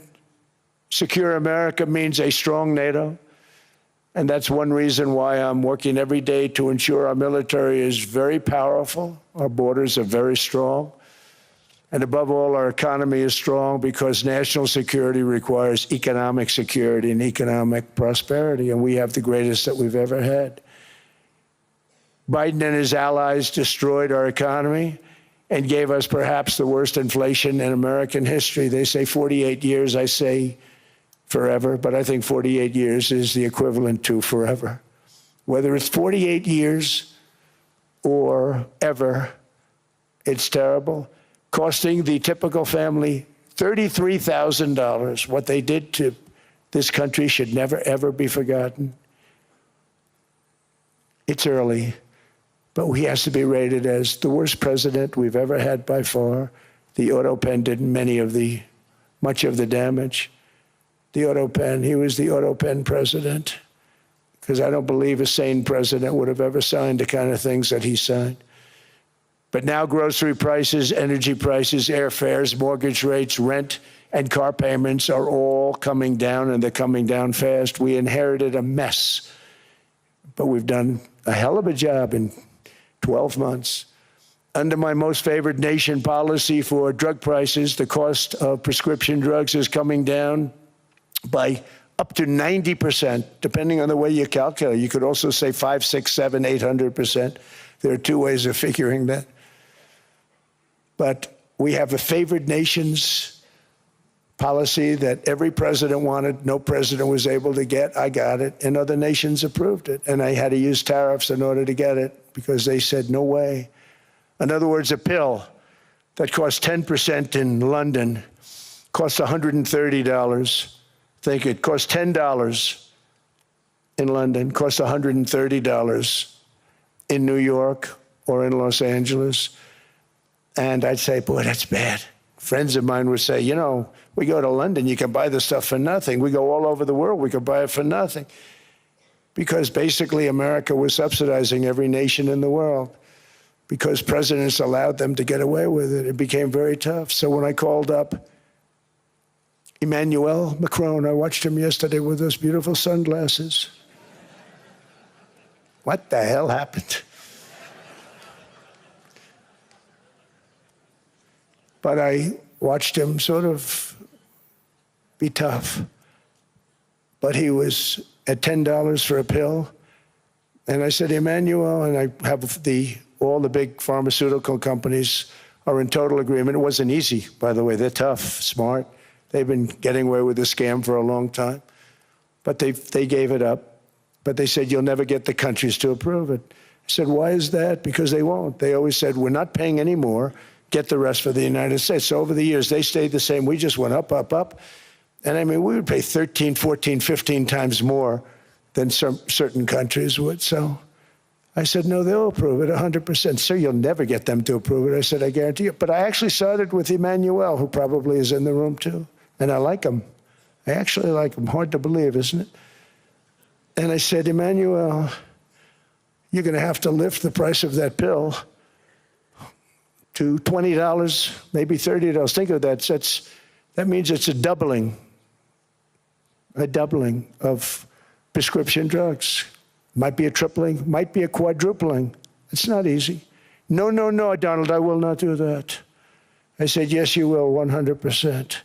secure America means a strong NATO, and that's one reason why I'm working every day to ensure our military is very powerful, our borders are very strong, and above all, our economy is strong because national security requires economic security and economic prosperity, and we have the greatest that we've ever had. Biden and his allies destroyed our economy and gave us perhaps the worst inflation in American history. They say 48 years, I say forever, but I think 48 years is the equivalent to forever. Whether it's 48 years or ever, it's terrible, costing the typical family $33,000. What they did to this country should never, ever be forgotten. It's early, but he has to be rated as the worst president we've ever had by far. The auto pen did much of the damage. The auto pen, he was the auto pen president, because I don't believe a sane president would have ever signed the kind of things that he signed. But now grocery prices, energy prices, airfares, mortgage rates, rent, and car payments are all coming down, and they're coming down fast. We inherited a mess, but we've done a hell of a job in 12 months. Under my most favored nation policy for drug prices, the cost of prescription drugs is coming down by up to 90%, depending on the way you calculate. You could also say 5, 6, 7, 800%. There are two ways of figuring that. But we have a favored nations policy that every president wanted, no president was able to get. I got it, and other nations approved it. And I had to use tariffs in order to get it because they said, no way. In other words, a pill that costs 10% in London costs $130. Think it costs $10 in London, costs $130 in New York or in Los Angeles. And I'd say, boy, that's bad. Friends of mine would say, you know, we go to London, you can buy this stuff for nothing. We go all over the world, we can buy it for nothing. Because basically America was subsidizing every nation in the world because presidents allowed them to get away with it. It became very tough. So when I called up Emmanuel Macron, I watched him yesterday with those beautiful sunglasses. What the hell happened? But I watched him sort of be tough. But he was at $10 for a pill. And I said, Emmanuel, and I have all the big pharmaceutical companies are in total agreement. It wasn't easy, by the way. They're tough, smart. They've been getting away with the scam for a long time. But they gave it up. But they said, you'll never get the countries to approve it. I said, why is that? Because they won't. They always said, we're not paying any more. Get the rest for the United States. So over the years, they stayed the same. We just went up, up, up. And I mean, we would pay 13, 14, 15 times more than certain countries would. So I said, no, they'll approve it 100%. Sir, you'll never get them to approve it. I said, I guarantee you. But I actually started with Emmanuel, who probably is in the room too. And I like him. I actually like him. Hard to believe, isn't it? And I said, Emmanuel, you're going to have to lift the price of that pill to $20, maybe $30. Think of that. That means it's a doubling of prescription drugs. Might be a tripling, might be a quadrupling. It's not easy. No, no, no, Donald, I will not do that. I said, yes, you will, 100%.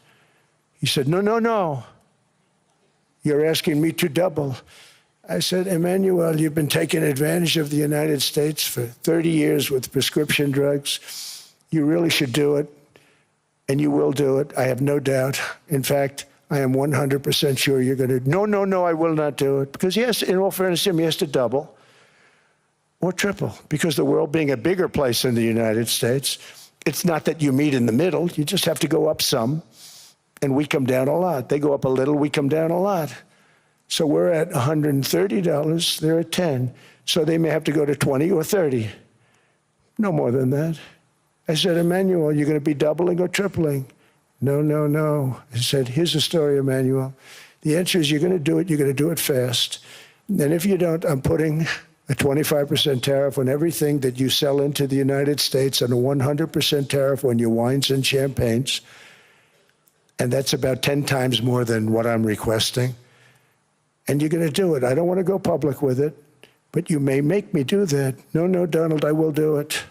He said, no, no, no. You're asking me to double. I said, Emmanuel, you've been taking advantage of the United States for 30 years with prescription drugs. You really should do it, and you will do it. I have no doubt. In fact, I am 100% sure you're going to. No, no, no, I will not do it. Because yes, in all fairness to him, he has to double or triple. Because the world being a bigger place than the United States, it's not that you meet in the middle. You just have to go up some, and we come down a lot. They go up a little, we come down a lot. So we're at $130, they're at 10. So they may have to go to 20 or 30. No more than that. I said, Emmanuel, you're going to be doubling or tripling? No, no, no. I said, here's the story, Emmanuel. The answer is you're going to do it, you're going to do it fast. And if you don't, I'm putting a 25% tariff on everything that you sell into the United States and a 100% tariff on your wines and champagnes. And that's about 10 times more than what I'm requesting. And you're going to do it. I don't want to go public with it, but you may make me do that. No, no, Donald, I will do it.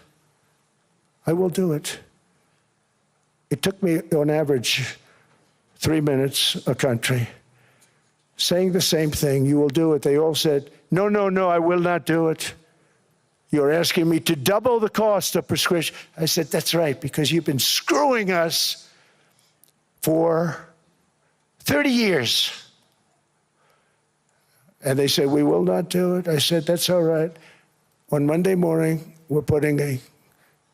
I will do it. It took me, on average, 3 minutes a country, saying the same thing. You will do it. They all said, no, no, no, I will not do it. You're asking me to double the cost of prescription. I said, that's right, because you've been screwing us for 30 years. And they said, we will not do it. I said, that's all right. On Monday morning, we're putting a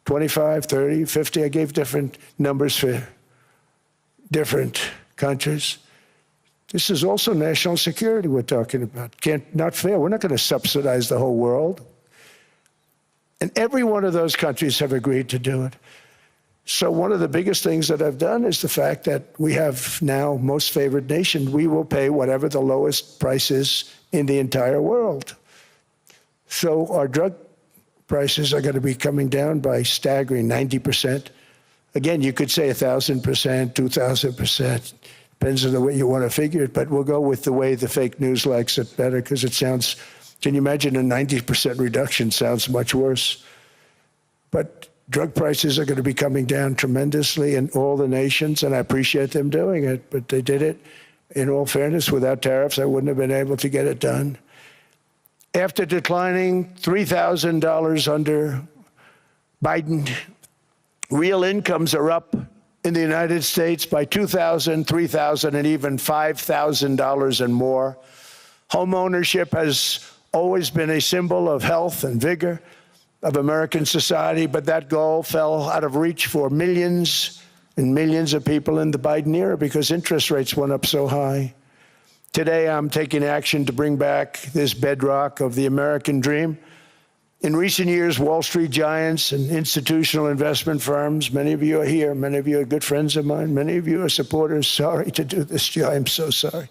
25, 30, 50. I gave different numbers for different countries. This is also national security we're talking about. Not fair. We're not going to subsidize the whole world. And every one of those countries have agreed to do it. So one of the biggest things that I've done is the fact that we have now most favored nation. We will pay whatever the lowest price is in the entire world. So our drug prices are going to be coming down by staggering 90%. Again, you could say 1,000%, 2,000%. Depends on the way you want to figure it, but we'll go with the way the fake news likes it better because it sounds, can you imagine a 90% reduction sounds much worse. But drug prices are going to be coming down tremendously in all the nations, and I appreciate them doing it, but they did it. In all fairness, without tariffs, I wouldn't have been able to get it done. After declining $3,000 under Biden, real incomes are up in the United States by $2,000, $3,000, and even $5,000 and more. Home ownership has always been a symbol of health and vigor of American society, but that goal fell out of reach for millions and millions of people in the Biden era because interest rates went up so high. Today, I'm taking action to bring back this bedrock of the American dream. In recent years, Wall Street giants and institutional investment firms, many of you are here, many of you are good friends of mine, many of you are supporters. Sorry to do this to you, I'm so sorry.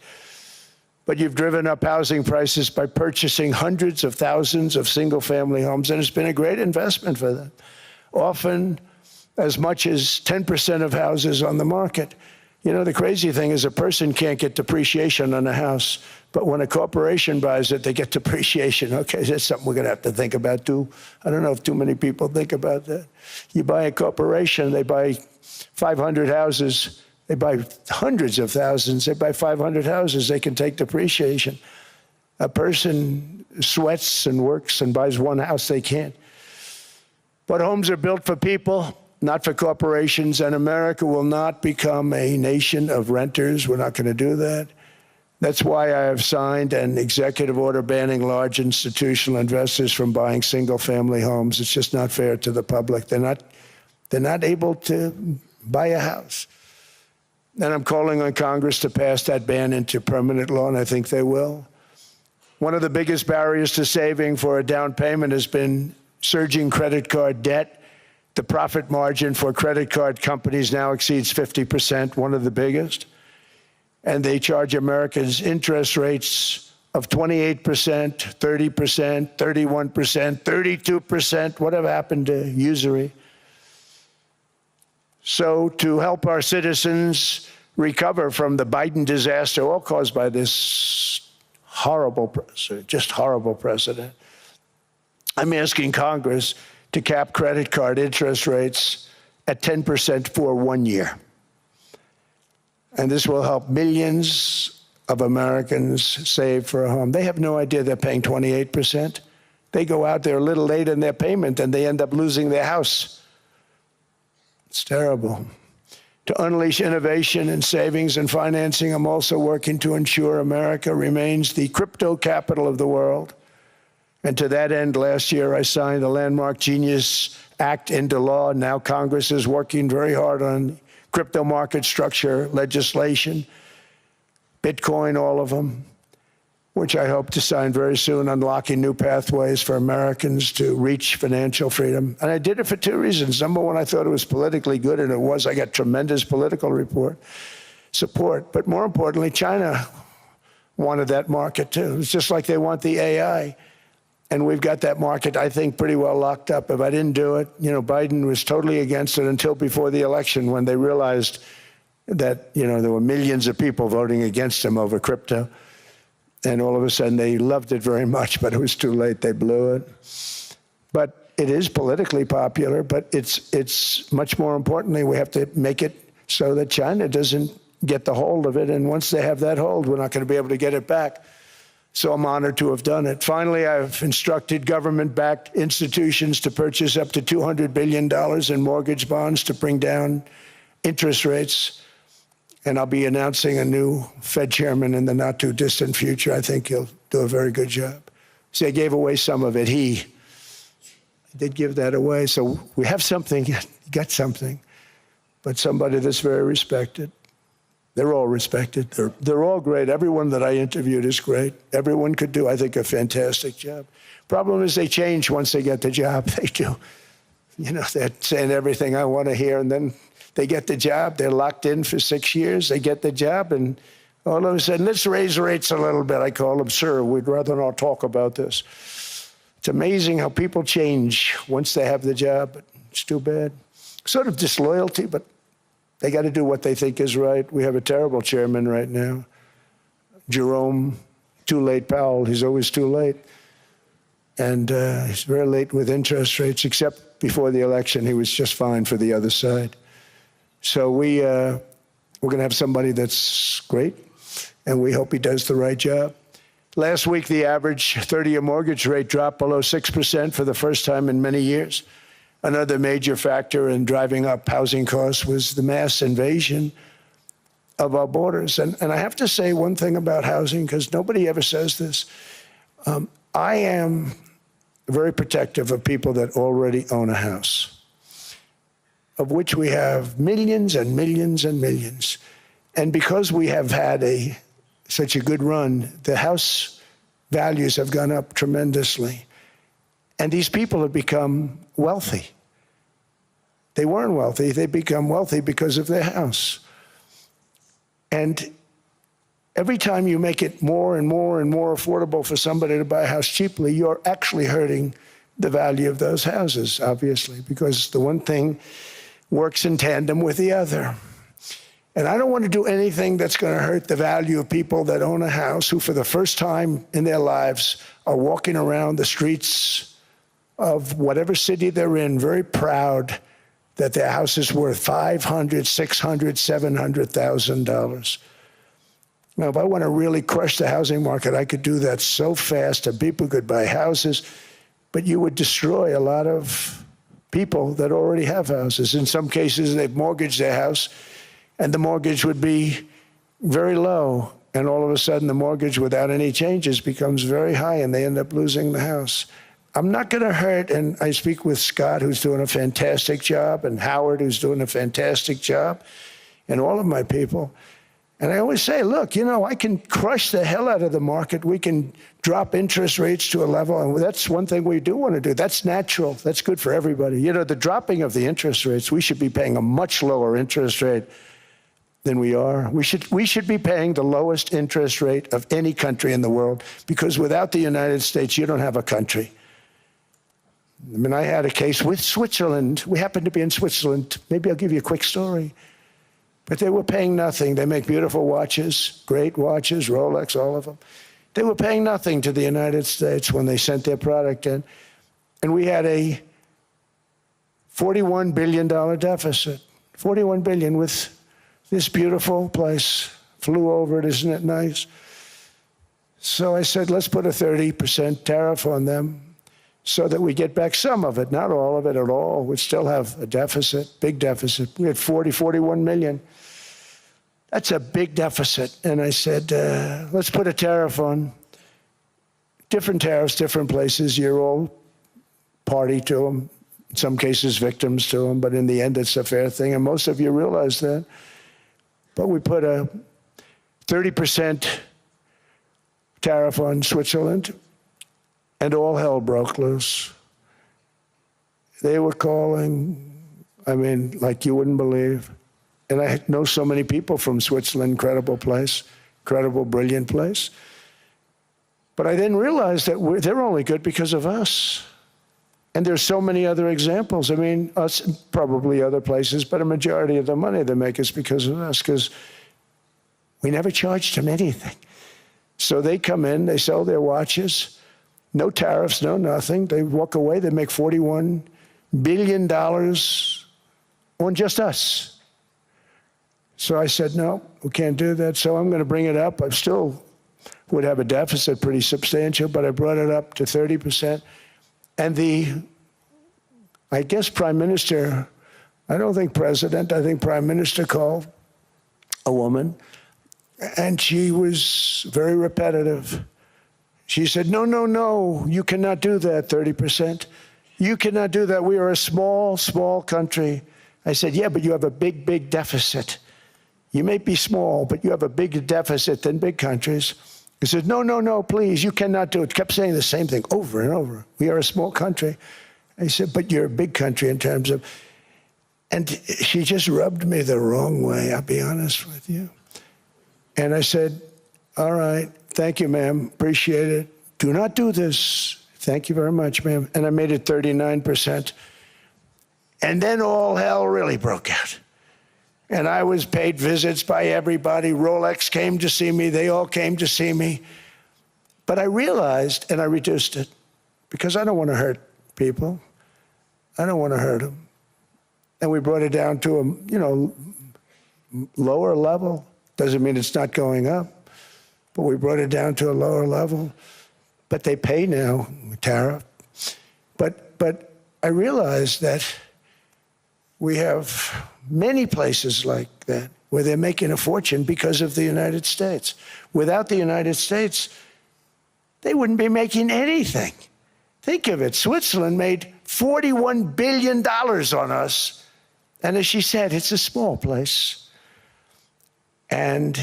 But you've driven up housing prices by purchasing hundreds of thousands of single-family homes, and it's been a great investment for them. Often as much as 10% of houses on the market. You know, the crazy thing is a person can't get depreciation on a house, but when a corporation buys it, they get depreciation. Okay, that's something we're going to have to think about, too. I don't know if too many people think about that. You buy a corporation, they buy 500 houses, they buy hundreds of thousands, they buy 500 houses, they can take depreciation. A person sweats and works and buys one house, they can't. But homes are built for people, not for corporations, and America will not become a nation of renters. We're not going to do that. That's why I have signed an executive order banning large institutional investors from buying single-family homes. It's just not fair to the public. They're not able to buy a house. And I'm calling on Congress to pass that ban into permanent law, and I think they will. One of the biggest barriers to saving for a down payment has been surging credit card debt. The profit margin for credit card companies now exceeds 50%, one of the biggest. And they charge Americans interest rates of 28%, 30%, 31%, 32%. Whatever happened to usury? So to help our citizens recover from the Biden disaster, all caused by this horrible precedent, I'm asking Congress to cap credit card interest rates at 10% for 1 year. And this will help millions of Americans save for a home. They have no idea they're paying 28%. They go out there a little late in their payment and they end up losing their house. It's terrible. To unleash innovation in savings and financing, I'm also working to ensure America remains the crypto capital of the world. And to that end, last year, I signed the landmark Genius Act into law. Now Congress is working very hard on crypto market structure legislation, Bitcoin, all of them. which I hope to sign very soon, unlocking new pathways for Americans to reach financial freedom. And I did it for two reasons. Number one, I thought it was politically good, and it was. I got tremendous political support. But more importantly, China wanted that market too. It's just like they want the AI. And we've got that market, I think, pretty well locked up. If I didn't do it, Biden was totally against it until before the election, when they realized that, there were millions of people voting against him over crypto. And all of a sudden, they loved it very much, but it was too late. They blew it. But it is politically popular, but it's much more importantly, we have to make it so that China doesn't get the hold of it. And once they have that hold, we're not going to be able to get it back. So I'm honored to have done it. Finally, I've instructed government-backed institutions to purchase up to $200 billion in mortgage bonds to bring down interest rates. And I'll be announcing a new Fed chairman in the not-too-distant future. I think he'll do a very good job. See, I gave away some of it. He did give that away. So we have something, got something, but somebody that's very respected. They're all respected. They're all great. Everyone that I interviewed is great. Everyone could do, I think, a fantastic job. Problem is they change once they get the job. They do. They're saying everything I want to hear, and then they get the job. They're locked in for 6 years. They get the job, and all of a sudden, let's raise rates a little bit. I call them, sir, we'd rather not talk about this. It's amazing how people change once they have the job, but it's too bad. Sort of disloyalty, but they got to do what they think is right. We have a terrible chairman right now, Jerome, too late Powell. He's always too late. And he's very late with interest rates, except before the election, he was just fine for the other side. So we're going to have somebody that's great, and we hope he does the right job. Last week, the average 30-year mortgage rate dropped below 6% for the first time in many years. Another major factor in driving up housing costs was the mass invasion of our borders. And I have to say one thing about housing, because nobody ever says this. I am very protective of people that already own a house, of which we have millions and millions and millions. And because we have had such a good run, the house values have gone up tremendously. And these people have become wealthy. They weren't wealthy. They become wealthy because of their house. And every time you make it more and more and more affordable for somebody to buy a house cheaply, you're actually hurting the value of those houses, obviously, because the one thing works in tandem with the other. And I don't want to do anything that's going to hurt the value of people that own a house, who for the first time in their lives are walking around the streets of whatever city they're in, very proud that their house is worth $500,000, $600,000, $700,000. Now, if I want to really crush the housing market, I could do that so fast, and people could buy houses, but you would destroy a lot of people that already have houses. In some cases, they've mortgaged their house, and the mortgage would be very low, and all of a sudden the mortgage without any changes becomes very high, and they end up losing the house. I'm not going to hurt, and I speak with Scott, who's doing a fantastic job, and Howard, who's doing a fantastic job, and all of my people. And I always say, look, I can crush the hell out of the market. We can drop interest rates to a level, and that's one thing we do want to do. That's natural. That's good for everybody. The dropping of the interest rates, we should be paying a much lower interest rate than we are. We should be paying the lowest interest rate of any country in the world, because without the United States, you don't have a country. I mean, I had a case with Switzerland. We happened to be in Switzerland. Maybe I'll give you a quick story. But they were paying nothing. They make beautiful watches, great watches, Rolex, all of them. They were paying nothing to the United States when they sent their product in. And we had a $41 billion deficit. $41 billion with this beautiful place. Flew over it, isn't it nice? So I said, let's put a 30% tariff on them, so that we get back some of it, not all of it at all. We still have a deficit, big deficit. We had 41 million. That's a big deficit. And I said, let's put a tariff on. Different tariffs, different places. You're all party to them. In some cases, victims to them. But in the end, it's a fair thing. And most of you realize that. But we put a 30% tariff on Switzerland, and all hell broke loose. They were calling, I mean, like you wouldn't believe. And I know so many people from Switzerland, incredible place, incredible, brilliant place. But I didn't realize that they're only good because of us. And there's so many other examples. I mean, us, probably other places, but a majority of the money they make is because of us, because we never charged them anything. So they come in, they sell their watches, no tariffs, no nothing. They walk away, they make $41 billion on just us. So I said, no, we can't do that. So I'm going to bring it up. I still would have a deficit pretty substantial, but I brought it up to 30%. And I guess Prime Minister, I don't think President, I think Prime Minister called a woman, and she was very repetitive. She said, no, no, no, you cannot do that, 30%. You cannot do that. We are a small, small country. I said, yeah, but you have a big, big deficit. You may be small, but you have a bigger deficit than big countries. He said, no, no, no, please, you cannot do it. Kept saying the same thing over and over. We are a small country. I said, but you're a big country in terms of, and she just rubbed me the wrong way, I'll be honest with you. And I said, all right, thank you, ma'am, appreciate it. Do not do this. Thank you very much, ma'am. And I made it 39%. And then all hell really broke out. And I was paid visits by everybody. Rolex came to see me. They all came to see me. But I realized, and I reduced it, because I don't want to hurt people. I don't want to hurt them. And we brought it down to a, lower level. Doesn't mean it's not going up, but we brought it down to a lower level. But they pay now, tariff. But I realized that we have many places like that where they're making a fortune because of the United States. Without the United States, they wouldn't be making anything. Think of it. Switzerland made $41 billion on us. And as she said, it's a small place. And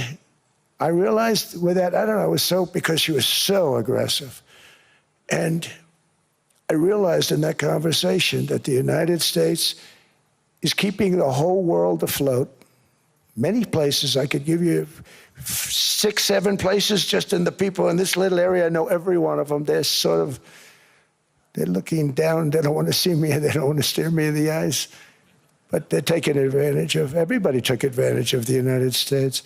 I realized with that, I don't know, it was so, because she was so aggressive. And I realized in that conversation that the United States is keeping the whole world afloat. Many places, I could give you 6, 7 places just in the people in this little area. I know every one of them. They're looking down. They don't want to see me. They don't want to stare me in the eyes. But they're taking advantage of, everybody took advantage of the United States.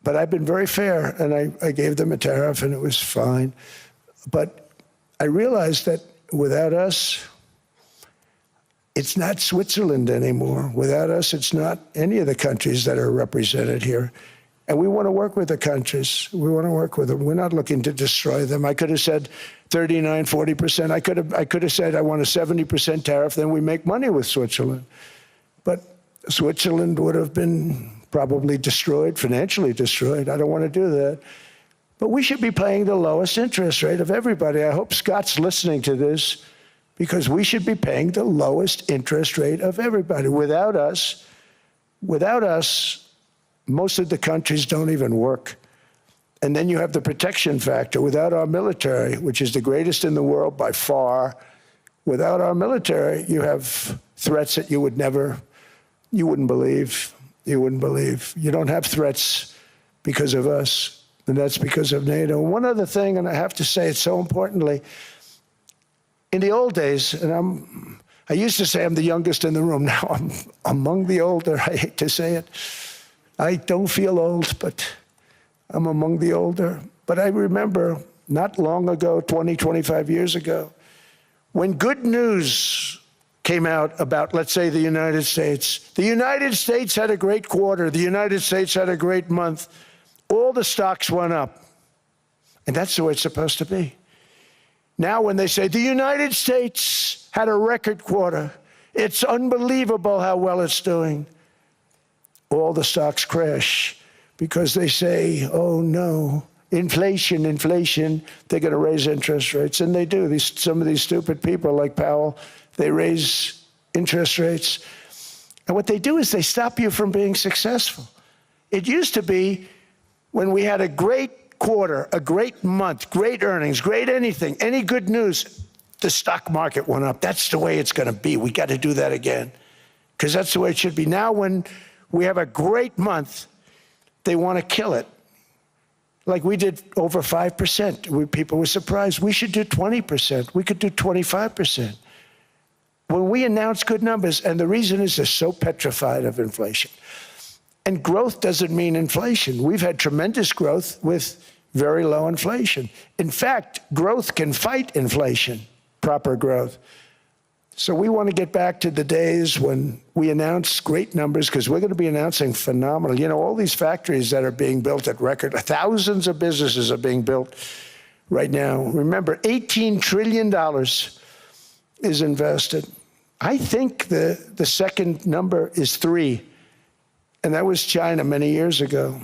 But I've been very fair, and I gave them a tariff, and it was fine. But I realized that without us, it's not Switzerland anymore. Without us, it's not any of the countries that are represented here. And we want to work with the countries. We want to work with them. We're not looking to destroy them. I could have said 39, 40%. I could have said I want a 70% tariff, then we make money with Switzerland. But Switzerland would have been probably destroyed, financially destroyed. I don't want to do that. But we should be paying the lowest interest rate of everybody. I hope Scott's listening to this, because we should be paying the lowest interest rate of everybody. Without us, most of the countries don't even work. And then you have the protection factor. Without our military, which is the greatest in the world by far, without our military, you have threats that you wouldn't believe. You wouldn't believe. You don't have threats because of us, and that's because of NATO. One other thing, and I have to say it so importantly, in the old days, and I used to say I'm the youngest in the room. Now I'm among the older. I hate to say it. I don't feel old, but I'm among the older. But I remember not long ago, 20, 25 years ago, when good news came out about, let's say, the United States. The United States had a great quarter. The United States had a great month. All the stocks went up. And that's the way it's supposed to be. Now when they say the United States had a record quarter, it's unbelievable how well it's doing, all the stocks crash because they say, oh no, inflation, they're going to raise interest rates. And they do. Some of these stupid people like Powell, they raise interest rates. And what they do is they stop you from being successful. It used to be when we had a great quarter, a great month, great earnings, great anything, any good news, the stock market went up. That's the way it's going to be. We got to do that again, because that's the way it should be. Now when we have a great month, they want to kill it. Like we did over 5%. People were surprised. We should do 20%. We could do 25%. When we announce good numbers, and the reason is they're so petrified of inflation. And growth doesn't mean inflation. We've had tremendous growth with very low inflation. In fact, growth can fight inflation, proper growth. So we want to get back to the days when we announce great numbers, because we're going to be announcing phenomenal. You know, all these factories that are being built at record, thousands of businesses are being built right now. Remember, $18 trillion is invested. I think the second number is 3. And that was China many years ago.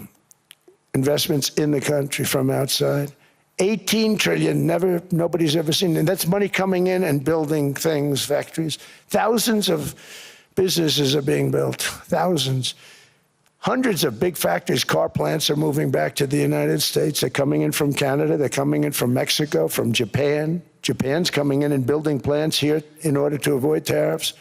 Investments in the country from outside. 18 trillion, nobody's ever seen. And that's money coming in and building things, factories. Thousands of businesses are being built, thousands. Hundreds of big factories, car plants are moving back to the United States. They're coming in from Canada, they're coming in from Mexico, from Japan. Japan's coming in and building plants here in order to avoid tariffs.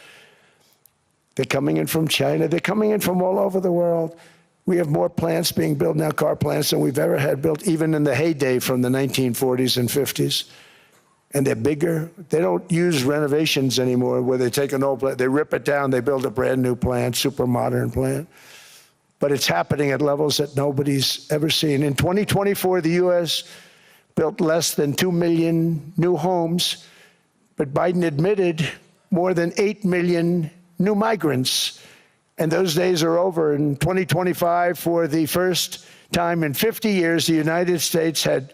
They're coming in from China. They're coming in from all over the world. We have more plants being built now, car plants, than we've ever had built, even in the heyday from the 1940s and 50s. And they're bigger. They don't use renovations anymore where they take an old plant, they rip it down, they build a brand new plant, super modern plant. But it's happening at levels that nobody's ever seen. In 2024, the U.S. built less than 2 million new homes, but Biden admitted more than 8 million new migrants. And those days are over. In 2025, for the first time in 50 years, the United States had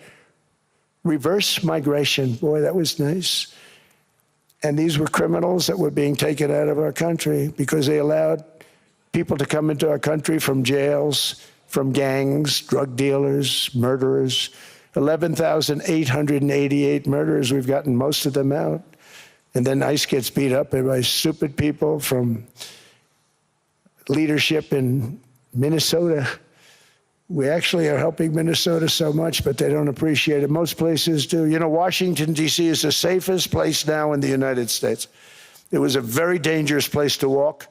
reverse migration. Boy, that was nice. And these were criminals that were being taken out of our country because they allowed people to come into our country from jails, from gangs, drug dealers, murderers. 11,888 murderers. We've gotten most of them out. And then ICE gets beat up by stupid people from leadership in Minnesota. We actually are helping Minnesota so much, but they don't appreciate it. Most places do. You know, Washington, D.C. is the safest place now in the United States. It was a very dangerous place to walk,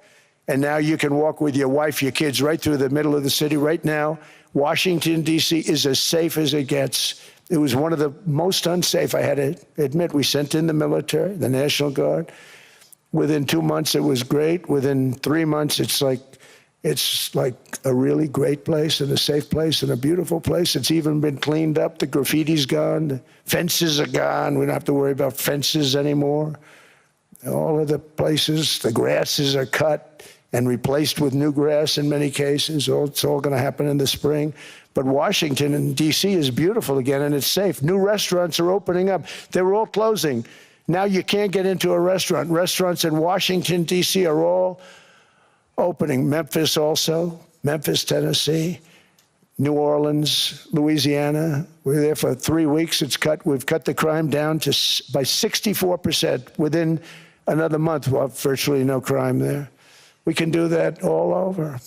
and now you can walk with your wife, your kids, right through the middle of the city. Right now, Washington, D.C. is as safe as it gets. It was one of the most unsafe, I had to admit. We sent in the military, the National Guard. Within 2 months, it was great. Within 3 months, it's like a really great place and a safe place and a beautiful place. It's even been cleaned up. The graffiti's gone. The fences are gone. We don't have to worry about fences anymore. All of the places, the grasses are cut and replaced with new grass in many cases. It's all going to happen in the spring. But Washington and D.C. is beautiful again, and it's safe. New restaurants are opening up. They were all closing. Now you can't get into a restaurant. Restaurants in Washington, D.C. are all opening. Memphis also, Memphis, Tennessee, New Orleans, Louisiana. We're there for 3 weeks. We've cut the crime down by 64%. Within another month, we'll have virtually no crime there. We can do that all over.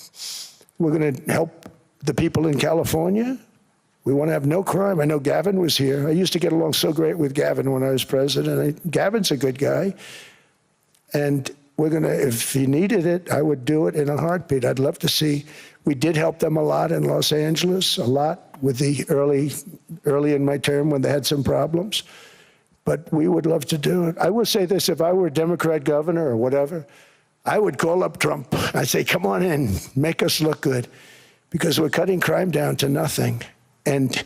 We're going to help the people in California. We want to have no crime. I know Gavin was here. I used to get along so great with Gavin when I was president. Gavin's a good guy. And we're going to, if he needed it, I would do it in a heartbeat. I'd love to see. We did help them a lot in Los Angeles, a lot with the early in my term when they had some problems. But we would love to do it. I will say this, if I were a Democrat governor or whatever, I would call up Trump. I'd say, come on in, make us look good. Because we're cutting crime down to nothing. And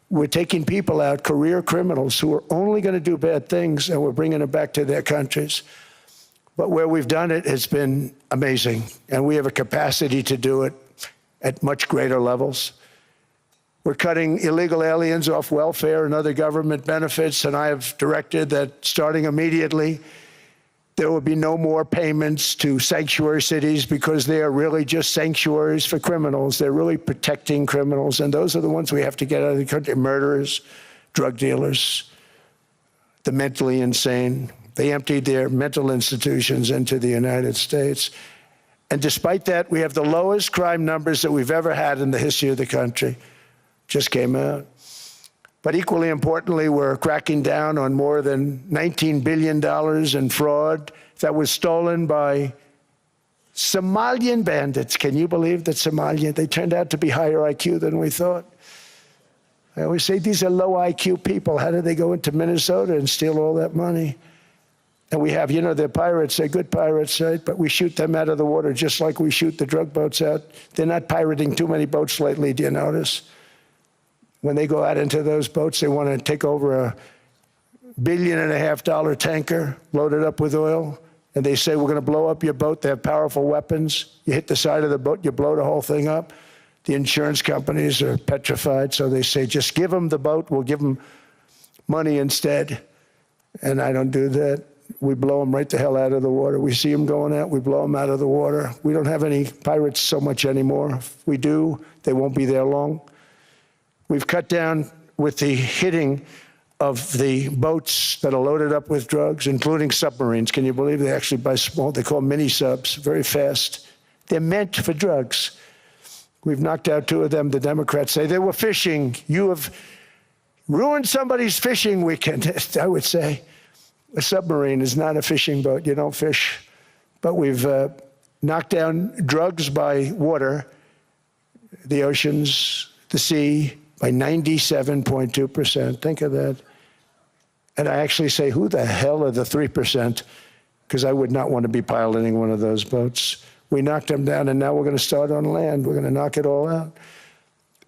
we're taking people out, career criminals who are only going to do bad things, and we're bringing them back to their countries. But where we've done it has been amazing, and we have a capacity to do it at much greater levels. We're cutting illegal aliens off welfare and other government benefits, and I have directed that starting immediately, there will be no more payments to sanctuary cities because they are really just sanctuaries for criminals. They're really protecting criminals, and those are the ones we have to get out of the country. Murderers, drug dealers, the mentally insane. They emptied their mental institutions into the United States. And despite that, we have the lowest crime numbers that we've ever had in the history of the country. Just came out. But equally importantly, we're cracking down on more than $19 billion in fraud that was stolen by Somalian bandits. Can you believe that Somalia, they turned out to be higher IQ than we thought. I always say these are low IQ people. How did they go into Minnesota and steal all that money? And we have, they're pirates, they're good pirates, right? But we shoot them out of the water just like we shoot the drug boats out. They're not pirating too many boats lately, do you notice? When they go out into those boats, they want to take over $1.5 billion tanker loaded up with oil. And they say, we're going to blow up your boat. They have powerful weapons. You hit the side of the boat, you blow the whole thing up. The insurance companies are petrified, so they say, just give them the boat. We'll give them money instead. And I don't do that. We blow them right the hell out of the water. We see them going out, we blow them out of the water. We don't have any pirates so much anymore. If we do, they won't be there long. We've cut down with the hitting of the boats that are loaded up with drugs, including submarines. Can you believe they actually buy small, they call them mini subs, very fast. They're meant for drugs. We've knocked out 2 of them. The Democrats say they were fishing. You have ruined somebody's fishing weekend, I would say. A submarine is not a fishing boat. You don't fish. But we've knocked down drugs by water, the oceans, the sea, by 97.2%. Think of that. And I actually say, who the hell are the 3%? Because I would not want to be piloting one of those boats. We knocked them down, and now we're going to start on land. We're going to knock it all out.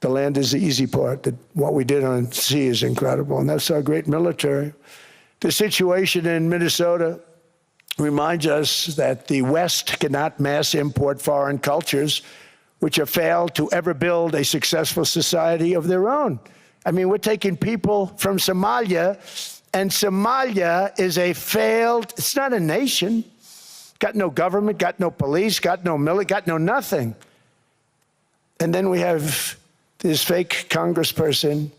The land is the easy part. What we did on sea is incredible, and that's our great military. The situation in Minnesota reminds us that the West cannot mass import foreign cultures which have failed to ever build a successful society of their own. I mean, we're taking people from Somalia, and Somalia is a failed, it's not a nation. Got no government, got no police, got no military, got no nothing. And then we have this fake congressperson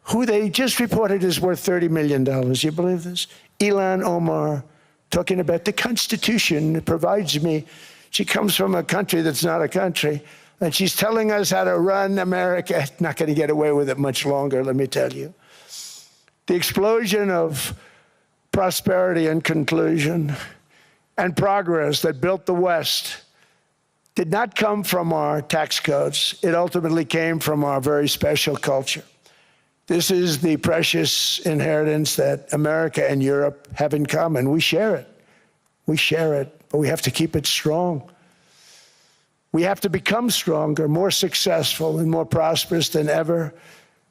who they just reported is worth $30 million. You believe this? Ilhan Omar, talking about the Constitution provides me. She comes from a country that's not a country, and she's telling us how to run America. Not going to get away with it much longer, let me tell you. The explosion of prosperity and conclusion and progress that built the West did not come from our tax codes. It ultimately came from our very special culture. This is the precious inheritance that America and Europe have in common. We share it. We share it, but we have to keep it strong. We have to become stronger, more successful, and more prosperous than ever.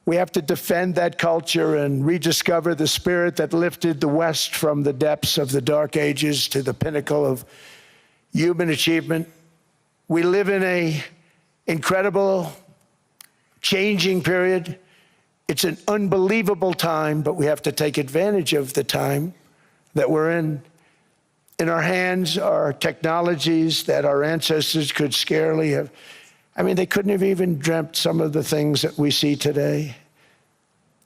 We have to defend that culture and rediscover the spirit that lifted the West from the depths of the Dark Ages to the pinnacle of human achievement. We live in an incredible, changing period. It's an unbelievable time, but we have to take advantage of the time that we're in. In our hands are technologies that our ancestors could scarcely have. I mean, they couldn't have even dreamt some of the things that we see today.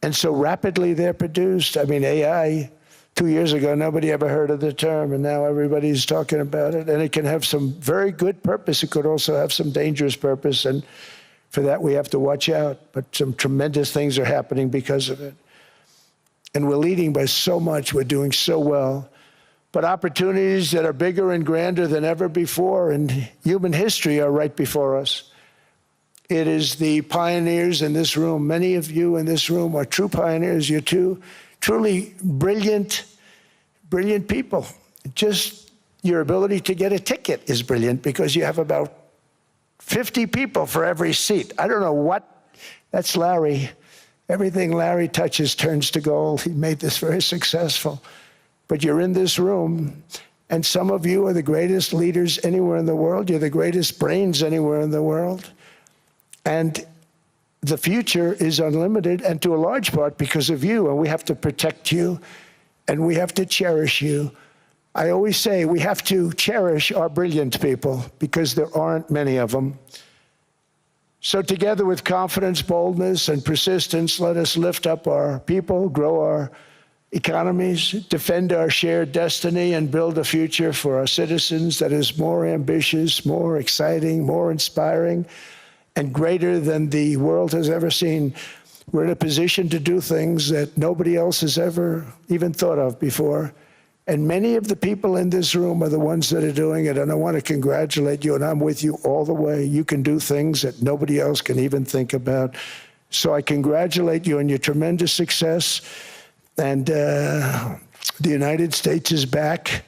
And so rapidly they're produced. I mean, AI, 2 years ago, nobody ever heard of the term, and now everybody's talking about it. And it can have some very good purpose. It could also have some dangerous purpose, and for that we have to watch out. But some tremendous things are happening because of it. And we're leading by so much. We're doing so well. But opportunities that are bigger and grander than ever before in human history are right before us. It is the pioneers in this room. Many of you in this room are true pioneers. You're truly brilliant people. Just your ability to get a ticket is brilliant because you have about 50 people for every seat. I don't know what, that's Larry. Everything Larry touches turns to gold. He made this very successful. But you're in this room, and some of you are the greatest leaders anywhere in the world. You're the greatest brains anywhere in the world. And the future is unlimited, and to a large part because of you, and we have to protect you, and we have to cherish you. I always say we have to cherish our brilliant people because there aren't many of them. So together with confidence, boldness, and persistence, let us lift up our people, grow our economies, defend our shared destiny, and build a future for our citizens that is more ambitious, more exciting, more inspiring, and greater than the world has ever seen. We're in a position to do things that nobody else has ever even thought of before. And many of the people in this room are the ones that are doing it. And I want to congratulate you, and I'm with you all the way. You can do things that nobody else can even think about. So I congratulate you on your tremendous success. And the United States is back,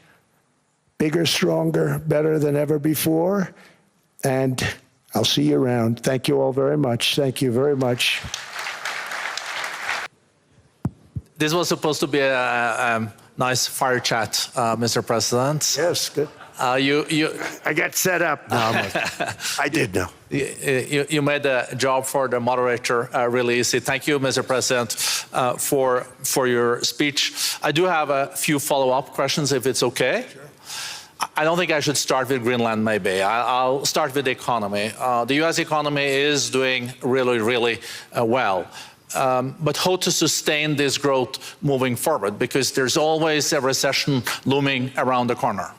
bigger, stronger, better than ever before. And I'll see you around. Thank you all very much. Thank you very much. This was supposed to be a nice fire chat, Mr. President. Yes, good. I got set up. No, I did know. You made the job for the moderator really easy. Thank you, Mr. President, for your speech. I do have a few follow-up questions, if it's okay. Sure. I don't think I should start with Greenland, maybe. I'll start with the economy. The U.S. economy is doing really, really well. But how to sustain this growth moving forward? Because there's always a recession looming around the corner.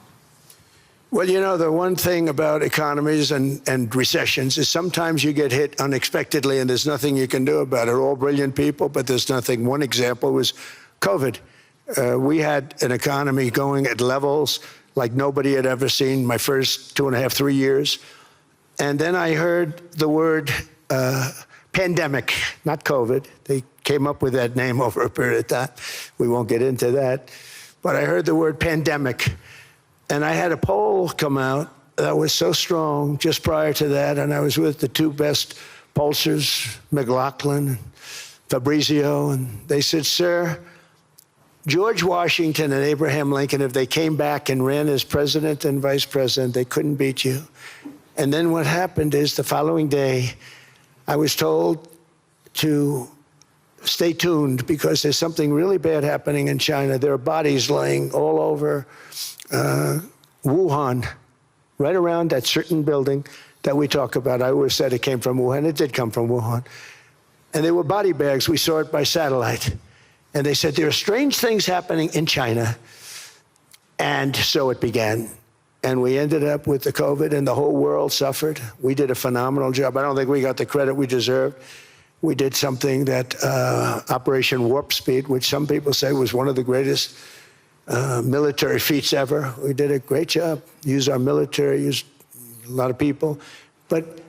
Well, you know, the one thing about economies and recessions is sometimes you get hit unexpectedly and there's nothing you can do about it. All brilliant people, but there's nothing. One example was COVID. We had an economy going at levels like nobody had ever seen my first 2.5, 3 years. And then I heard the word pandemic, not COVID. They came up with that name over a period of time. We won't get into that. But I heard the word pandemic. And I had a poll come out that was so strong just prior to that. And I was with the two best pollsters, McLaughlin and Fabrizio. And they said, sir, George Washington and Abraham Lincoln, if they came back and ran as president and vice president, they couldn't beat you. And then what happened is the following day, I was told to stay tuned because there's something really bad happening in China. There are bodies laying all over Wuhan, right around that certain building that we talk about. I always said it came from Wuhan. It did come from Wuhan. And they were body bags. We saw it by satellite. And they said, there are strange things happening in China. And so it began. And we ended up with the COVID, and the whole world suffered. We did a phenomenal job. I don't think we got the credit we deserved. We did something that Operation Warp Speed, which some people say was one of the greatest military feats ever. We did a great job. Used our military, used a lot of people. But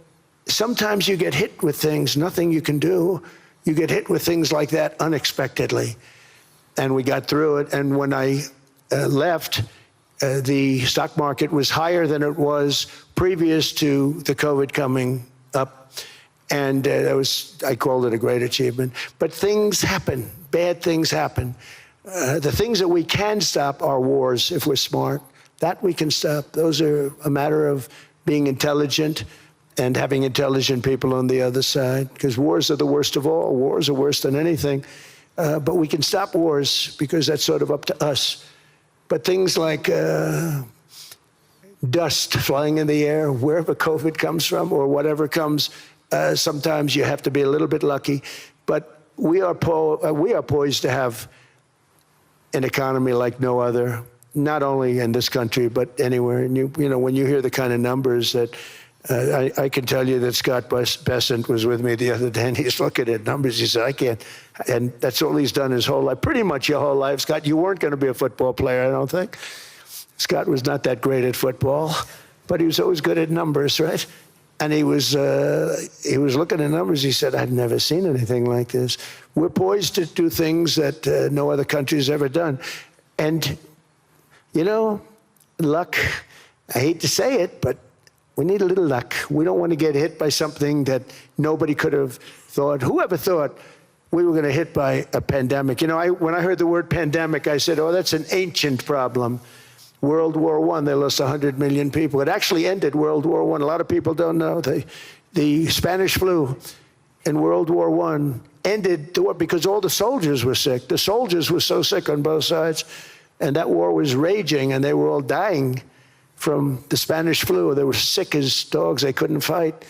sometimes you get hit with things, nothing you can do. You get hit with things like that unexpectedly. And we got through it. And when I left, the stock market was higher than it was previous to the COVID coming up. And I called it a great achievement. But things happen, bad things happen. The things that we can stop are wars if we're smart. That we can stop. Those are a matter of being intelligent and having intelligent people on the other side, because wars are the worst of all. Wars are worse than anything. But we can stop wars because that's sort of up to us. But things like dust flying in the air, wherever COVID comes from or whatever comes, sometimes you have to be a little bit lucky. But we are poised to have an economy like no other, not only in this country, but anywhere. And you know, when you hear the kind of numbers that I can tell you that Scott Bessent was with me the other day, and he's looking at numbers. He said, I can't. And that's all he's done his whole life, pretty much your whole life. Scott, you weren't going to be a football player, I don't think. Scott was not that great at football, but he was always good at numbers, right? And he was looking at numbers. He said, I've never seen anything like this. We're poised to do things that no other country has ever done. And, you know, luck, I hate to say it, but we need a little luck. We don't want to get hit by something that nobody could have thought. Whoever thought we were going to hit by a pandemic? You know, when I heard the word pandemic, I said, oh, that's an ancient problem. World War I, they lost 100 million people. It actually ended World War I. A lot of people don't know. The Spanish flu in World War I ended the war because all the soldiers were sick. The soldiers were so sick on both sides, and that war was raging, and they were all dying from the Spanish flu. They were sick as dogs. They couldn't fight.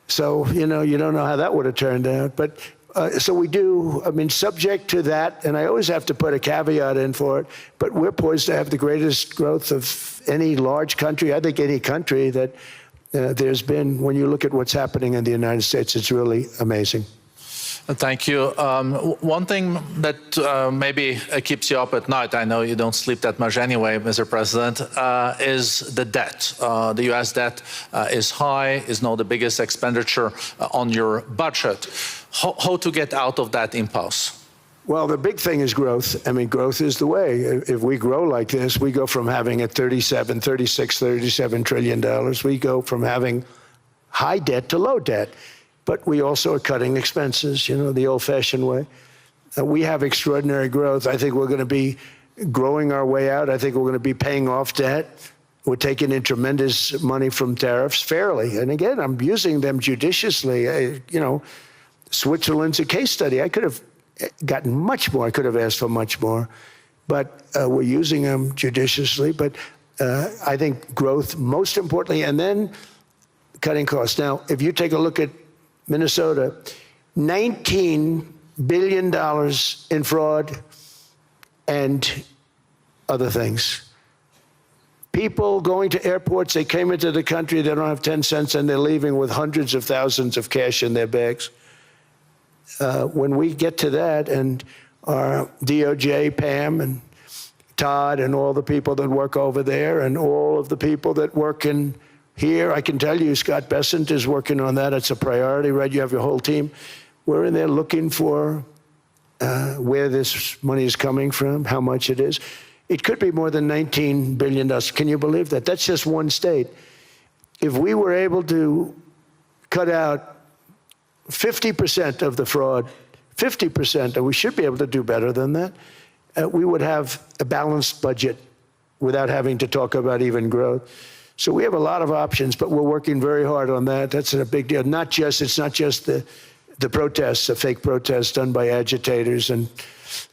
So, you know, you don't know how that would have turned out. But so we do, I mean, subject to that, and I always have to put a caveat in for it, but we're poised to have the greatest growth of any large country, I think any country that there's been. When you look at what's happening in the United States, it's really amazing. Thank you. One thing that maybe keeps you up at night, I know you don't sleep that much anyway, Mr. President, is the debt. The U.S. debt is high, is now the biggest expenditure on your budget. How to get out of that impasse? Well, the big thing is growth. I mean, growth is the way. If we grow like this, we go from having at $37 trillion, we go from having high debt to low debt. But we also are cutting expenses, you know, the old-fashioned way. We have extraordinary growth. I think we're going to be growing our way out. I think we're going to be paying off debt. We're taking in tremendous money from tariffs fairly. And again, I'm using them judiciously. You know, Switzerland's a case study. I could have gotten much more. I could have asked for much more. But we're using them judiciously. But I think growth, most importantly, and then cutting costs. Now, if you take a look at Minnesota, $19 billion in fraud and other things. People going to airports, they came into the country, they don't have 10 cents, and they're leaving with hundreds of thousands of cash in their bags. When we get to that, and our DOJ, Pam, and Todd, and all the people that work over there, and all of the people that work in here, I can tell you, Scott Bessent is working on that. It's a priority, right? You have your whole team. We're in there looking for where this money is coming from, how much it is. It could be more than $19 billion. Can you believe that? That's just one state. If we were able to cut out 50% of the fraud, 50%, and we should be able to do better than that, we would have a balanced budget without having to talk about even growth. So we have a lot of options, but we're working very hard on that. That's a big deal. It's not just the protests, the fake protests done by agitators and,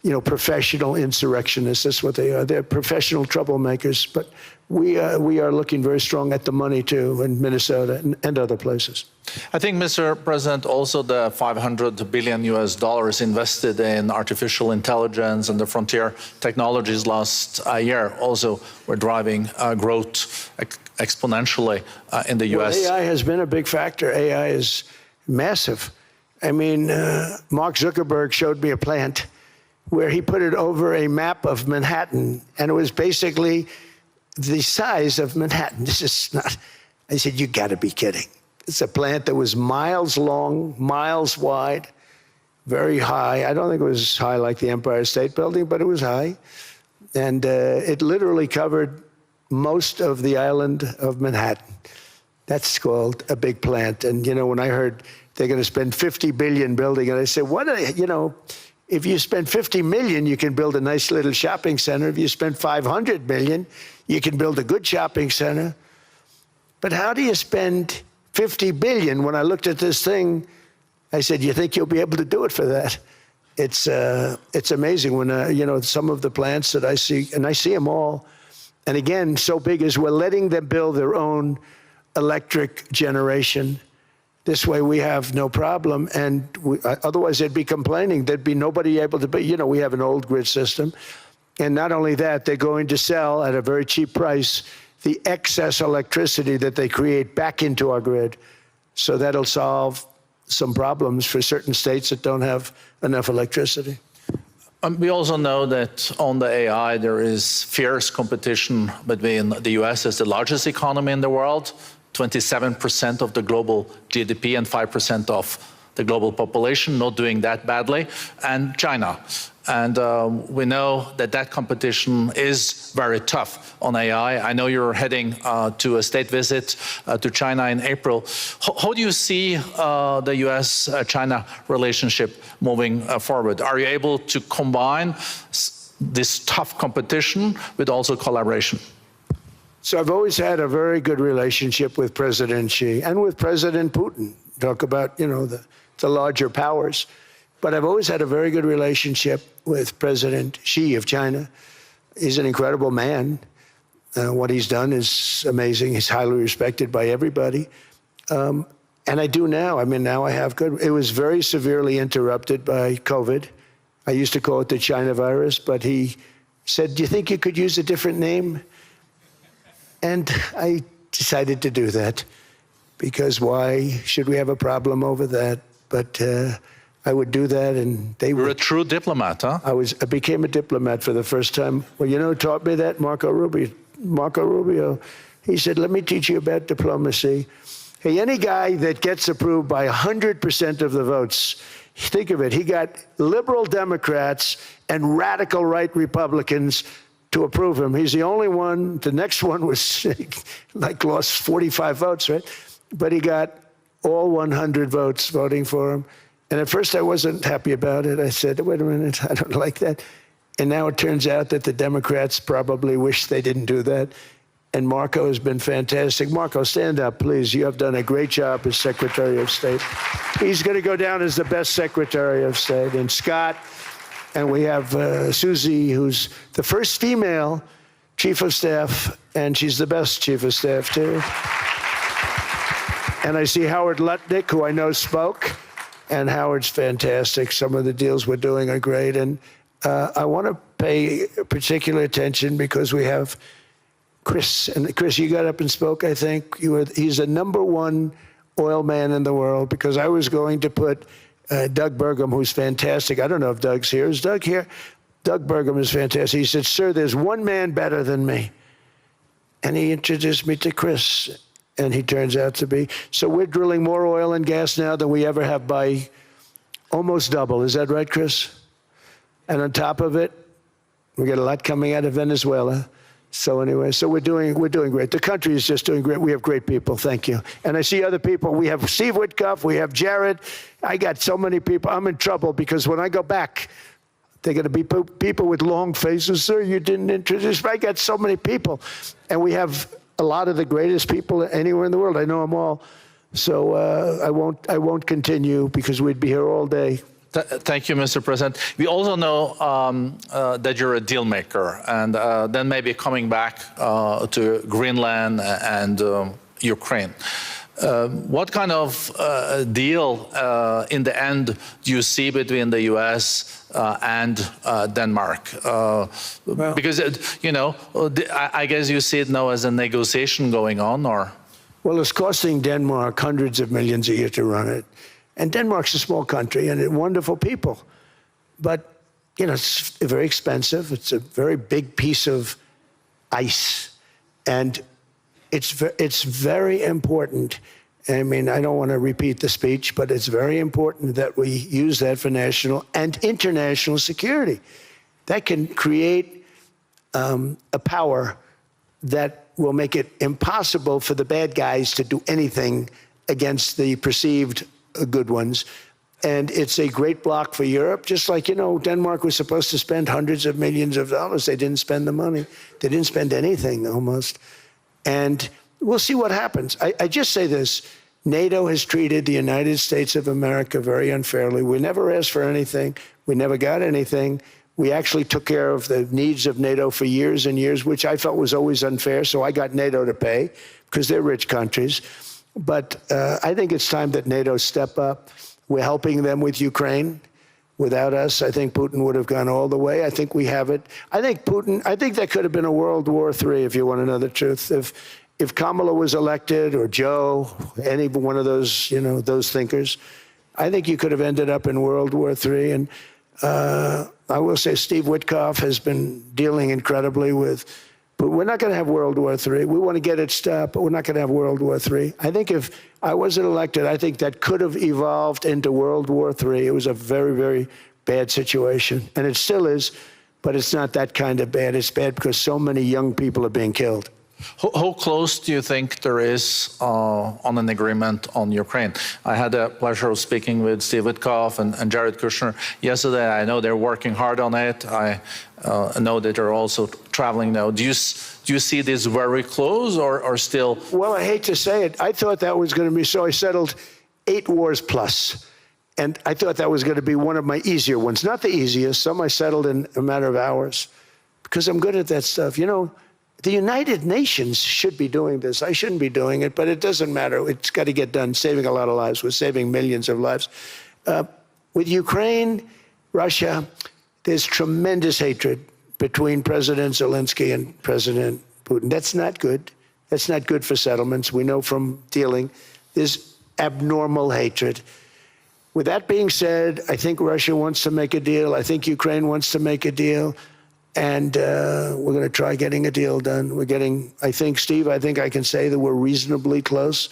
you know, professional insurrectionists. That's what they are. They're professional troublemakers. But we are looking very strong at the money too in Minnesota and other places. I think, Mr. President, also the $500 billion invested in artificial intelligence and the frontier technologies last year also were driving growth exponentially in the U.S. Well, AI has been a big factor. AI is massive. I mean, Mark Zuckerberg showed me a plant where he put it over a map of Manhattan, and it was basically the size of Manhattan. This is not, I said, you got to be kidding. It's a plant that was miles long, miles wide, very high. I don't think it was high like the Empire State Building, but it was high. And it literally covered most of the island of Manhattan. That's called a big plant. And, you know, when I heard they're going to spend $50 billion building it, I said, what are they, you know, if you spend $50 million, you can build a nice little shopping center. If you spend $500 million, you can build a good shopping center. But how do you spend $50 billion? When I looked at this thing, I said, you think you'll be able to do it for that? It's amazing when, you know, some of the plants that I see, and I see them all. And again, so big is we're letting them build their own electric generation. This way we have no problem. And otherwise they'd be complaining. There'd be nobody able to, but you know, we have an old grid system. And not only that, they're going to sell at a very cheap price the excess electricity that they create back into our grid. So that'll solve some problems for certain states that don't have enough electricity. We also know that on the AI, there is fierce competition between the US as the largest economy in the world, 27% of the global GDP and 5% of the global population, not doing that badly, and China. And we know that that competition is very tough on AI. I know you're heading to a state visit to China in April. How do you see the US-China relationship moving forward? Are you able to combine this tough competition with also collaboration? So I've always had a very good relationship with President Xi and with President Putin. Talk about, you know, the larger powers. But I've always had a very good relationship with President Xi of China. He's an incredible man. What he's done is amazing. He's highly respected by everybody. And I do now. I mean, now I have good. It was very severely interrupted by COVID. I used to call it the China virus, but he said, do you think you could use a different name? And I decided to do that because why should we have a problem over that? But I would do that, and they You're would. a true diplomat, huh? I became a diplomat for the first time. Well, you know who taught me that? Marco Rubio. He said, let me teach you about diplomacy. Hey, any guy that gets approved by 100% of the votes, think of it, he got liberal Democrats and radical right Republicans to approve him. He's the only one. The next one was like lost 45 votes, right? But he got all 100 votes voting for him. And at first I wasn't happy about it. I said, wait a minute, I don't like that. And now it turns out that the Democrats probably wish they didn't do that. And Marco has been fantastic. Marco, stand up, please. You have done a great job as Secretary of State. He's going to go down as the best Secretary of State. And Scott, and we have Susie, who's the first female Chief of Staff, and she's the best Chief of Staff, too. And I see Howard Lutnick, who I know spoke. And Howard's fantastic. Some of the deals we're doing are great. And I want to pay particular attention because we have Chris. And Chris, you got up and spoke, I think. He's the #1 oil man in the world, because I was going to put Doug Burgum, who's fantastic. I don't know if Doug's here. Is Doug here? Doug Burgum is fantastic. He said, sir, there's one man better than me. And he introduced me to Chris. And he turns out to be. So we're drilling more oil and gas now than we ever have by almost double. Is that right, Chris? And on top of it, we got a lot coming out of Venezuela. So anyway, so we're doing great. The country is just doing great. We have great people. Thank you. And I see other people. We have Steve Witkoff. We have Jared. I got so many people. I'm in trouble because when I go back, they're going to be people with long faces. Sir, you didn't introduce me. I got so many people. And we have a lot of the greatest people anywhere in the world. I know them all. So I won't continue because we'd be here all day. Thank you, Mr. President. We also know that you're a deal maker, and then maybe coming back to Greenland and Ukraine. What kind of deal in the end do you see between the U.S. And Denmark? Because, you know, I guess you see it now as a negotiation going on, or? Well, it's costing Denmark hundreds of millions a year to run it. And Denmark's a small country and wonderful people. But, you know, it's very expensive. It's a very big piece of ice. And it's very important. I mean, I don't want to repeat the speech, but it's very important that we use that for national and international security. That can create a power that will make it impossible for the bad guys to do anything against the perceived good ones. And it's a great block for Europe, just like, you know, Denmark was supposed to spend hundreds of millions of dollars. They didn't spend the money. They didn't spend anything, almost. And we'll see what happens. I just say this. NATO has treated the United States of America very unfairly. We never asked for anything. We never got anything. We actually took care of the needs of NATO for years and years, which I felt was always unfair. So I got NATO to pay because they're rich countries. But I think it's time that NATO step up. We're helping them with Ukraine. Without us, I think Putin would have gone all the way. I think we have it. I think that could have been a World War III, if you want to know the truth. If Kamala was elected, or Joe, any one of those, you know, those thinkers, I think you could have ended up in World War III. And I will say Steve Witkoff has been dealing incredibly with, but we're not going to have World War III. We want to get it stopped, but we're not going to have World War III. I think if I wasn't elected, I think that could have evolved into World War III. It was a very, very bad situation, and it still is, but it's not that kind of bad. It's bad because so many young people are being killed. How close do you think there is on an agreement on Ukraine? I had the pleasure of speaking with Steve Witkoff and Jared Kushner yesterday. I know they're working hard on it. I know that they're also traveling now. Do you see this very close or still? Well, I hate to say it. I thought that was going to be, so I settled 8 wars plus. And I thought that was going to be one of my easier ones. Not the easiest. Some I settled in a matter of hours because I'm good at that stuff. You know, the United Nations should be doing this. I shouldn't be doing it, but it doesn't matter. It's got to get done, saving a lot of lives. We're saving millions of lives. With Ukraine, Russia, there's tremendous hatred between President Zelensky and President Putin. That's not good. That's not good for settlements. We know from dealing. There's abnormal hatred. With that being said, I think Russia wants to make a deal. I think Ukraine wants to make a deal. And we're going to try getting a deal done. We're getting, I think, Steve, I think I can say that we're reasonably close.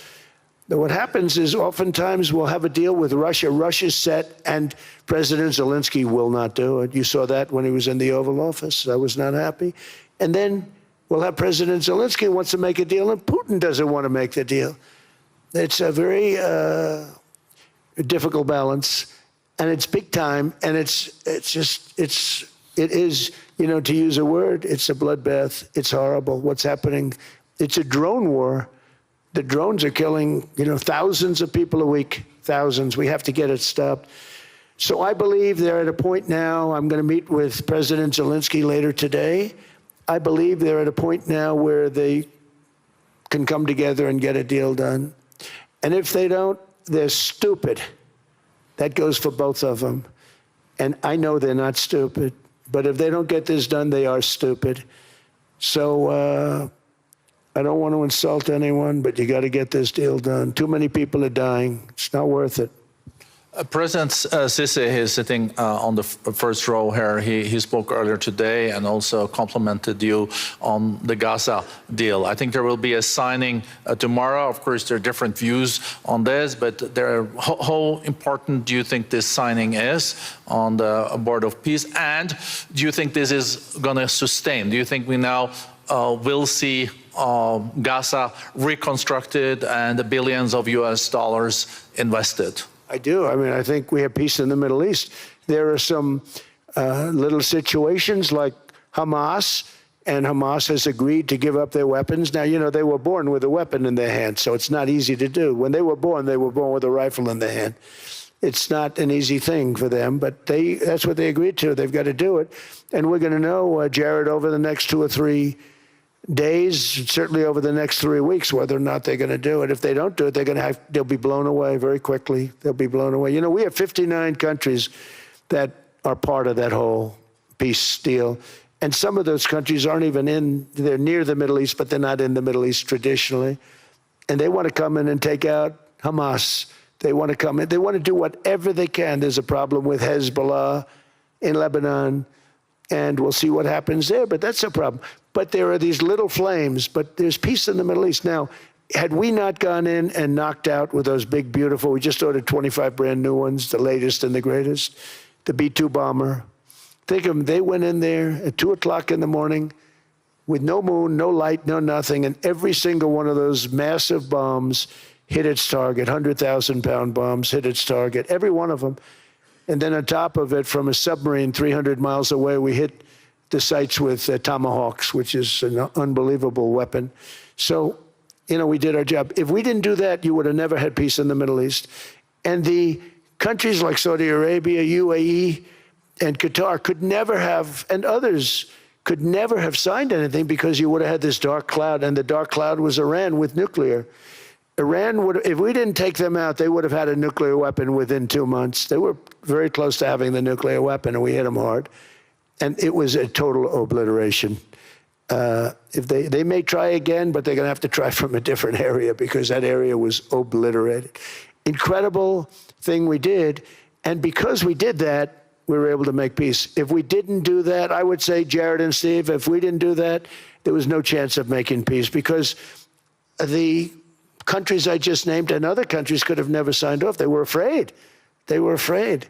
But what happens is oftentimes we'll have a deal with Russia. Russia's set, and President Zelensky will not do it. You saw that when he was in the Oval Office. I was not happy. And then we'll have President Zelensky who wants to make a deal, and Putin doesn't want to make the deal. It's a very difficult balance, and it's big time, and it is, you know, to use a word, it's a bloodbath. It's horrible what's happening. It's a drone war. The drones are killing, you know, thousands of people a week, thousands. We have to get it stopped. So I believe they're at a point now, I'm going to meet with President Zelensky later today. I believe they're at a point now where they can come together and get a deal done. And if they don't, they're stupid. That goes for both of them. And I know they're not stupid. But if they don't get this done, they are stupid. So I don't want to insult anyone, but you got to get this deal done. Too many people are dying. It's not worth it. President Sisi is sitting on the first row here. He spoke earlier today and also complimented you on the Gaza deal. I think there will be a signing tomorrow. Of course, there are different views on this, but how important do you think this signing is on the Board of Peace? And do you think this is going to sustain? Do you think we now will see Gaza reconstructed and the billions of US dollars invested? I do. I mean, I think we have peace in the Middle East. There are some little situations like Hamas, and Hamas has agreed to give up their weapons. Now, you know, they were born with a weapon in their hand, so it's not easy to do. When they were born with a rifle in their hand. It's not an easy thing for them, but that's what they agreed to. They've got to do it. And we're going to know, Jared, over the next 2 or 3 days, certainly over the next 3 weeks, whether or not they're going to do it. If they don't do it, they'll be blown away very quickly. They'll be blown away. You know, we have 59 countries that are part of that whole peace deal. And some of those countries aren't even they're near the Middle East, but they're not in the Middle East traditionally. And they want to come in and take out Hamas. They want to come in. They want to do whatever they can. There's a problem with Hezbollah in Lebanon, and we'll see what happens there, but that's a problem. But there are these little flames, but there's peace in the Middle East. Now, had we not gone in and knocked out with those big, beautiful, we just ordered 25 brand new ones, the latest and the greatest, the B-2 bomber. Think of them, they went in there at 2 o'clock in the morning with no moon, no light, no nothing, and every single one of those massive bombs hit its target, 100,000-pound bombs hit its target, every one of them. And then on top of it, from a submarine 300 miles away, we hit the sites with tomahawks, which is an unbelievable weapon. So, you know, we did our job. If we didn't do that, you would have never had peace in the Middle East. And the countries like Saudi Arabia, UAE, and Qatar could never have, and others could never have signed anything because you would have had this dark cloud, and the dark cloud was Iran with nuclear. Iran would, if we didn't take them out, they would have had a nuclear weapon within 2 months. They were very close to having the nuclear weapon, and we hit them hard. And it was a total obliteration. If they may try again, but they're going to have to try from a different area because that area was obliterated. Incredible thing we did. And because we did that, we were able to make peace. If we didn't do that, I would say, Jared and Steve, if we didn't do that, there was no chance of making peace because the countries I just named and other countries could have never signed off. They were afraid. They were afraid.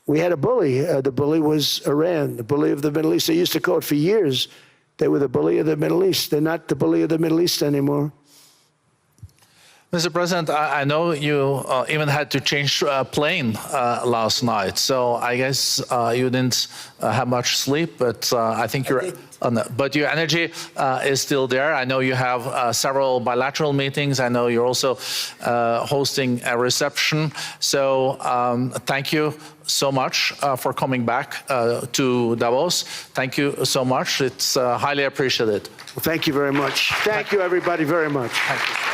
We had a bully. The bully was Iran, the bully of the Middle East. They used to call it for years. They were the bully of the Middle East. They're not the bully of the Middle East anymore. Mr. President, I know you even had to change plane last night, so I guess you didn't have much sleep, but I think but your energy is still there. I know you have several bilateral meetings. I know you're also hosting a reception. So thank you so much for coming back to Davos. Thank you so much. It's highly appreciated. Well, thank you very much. Thank you, everybody, very much. Thank you.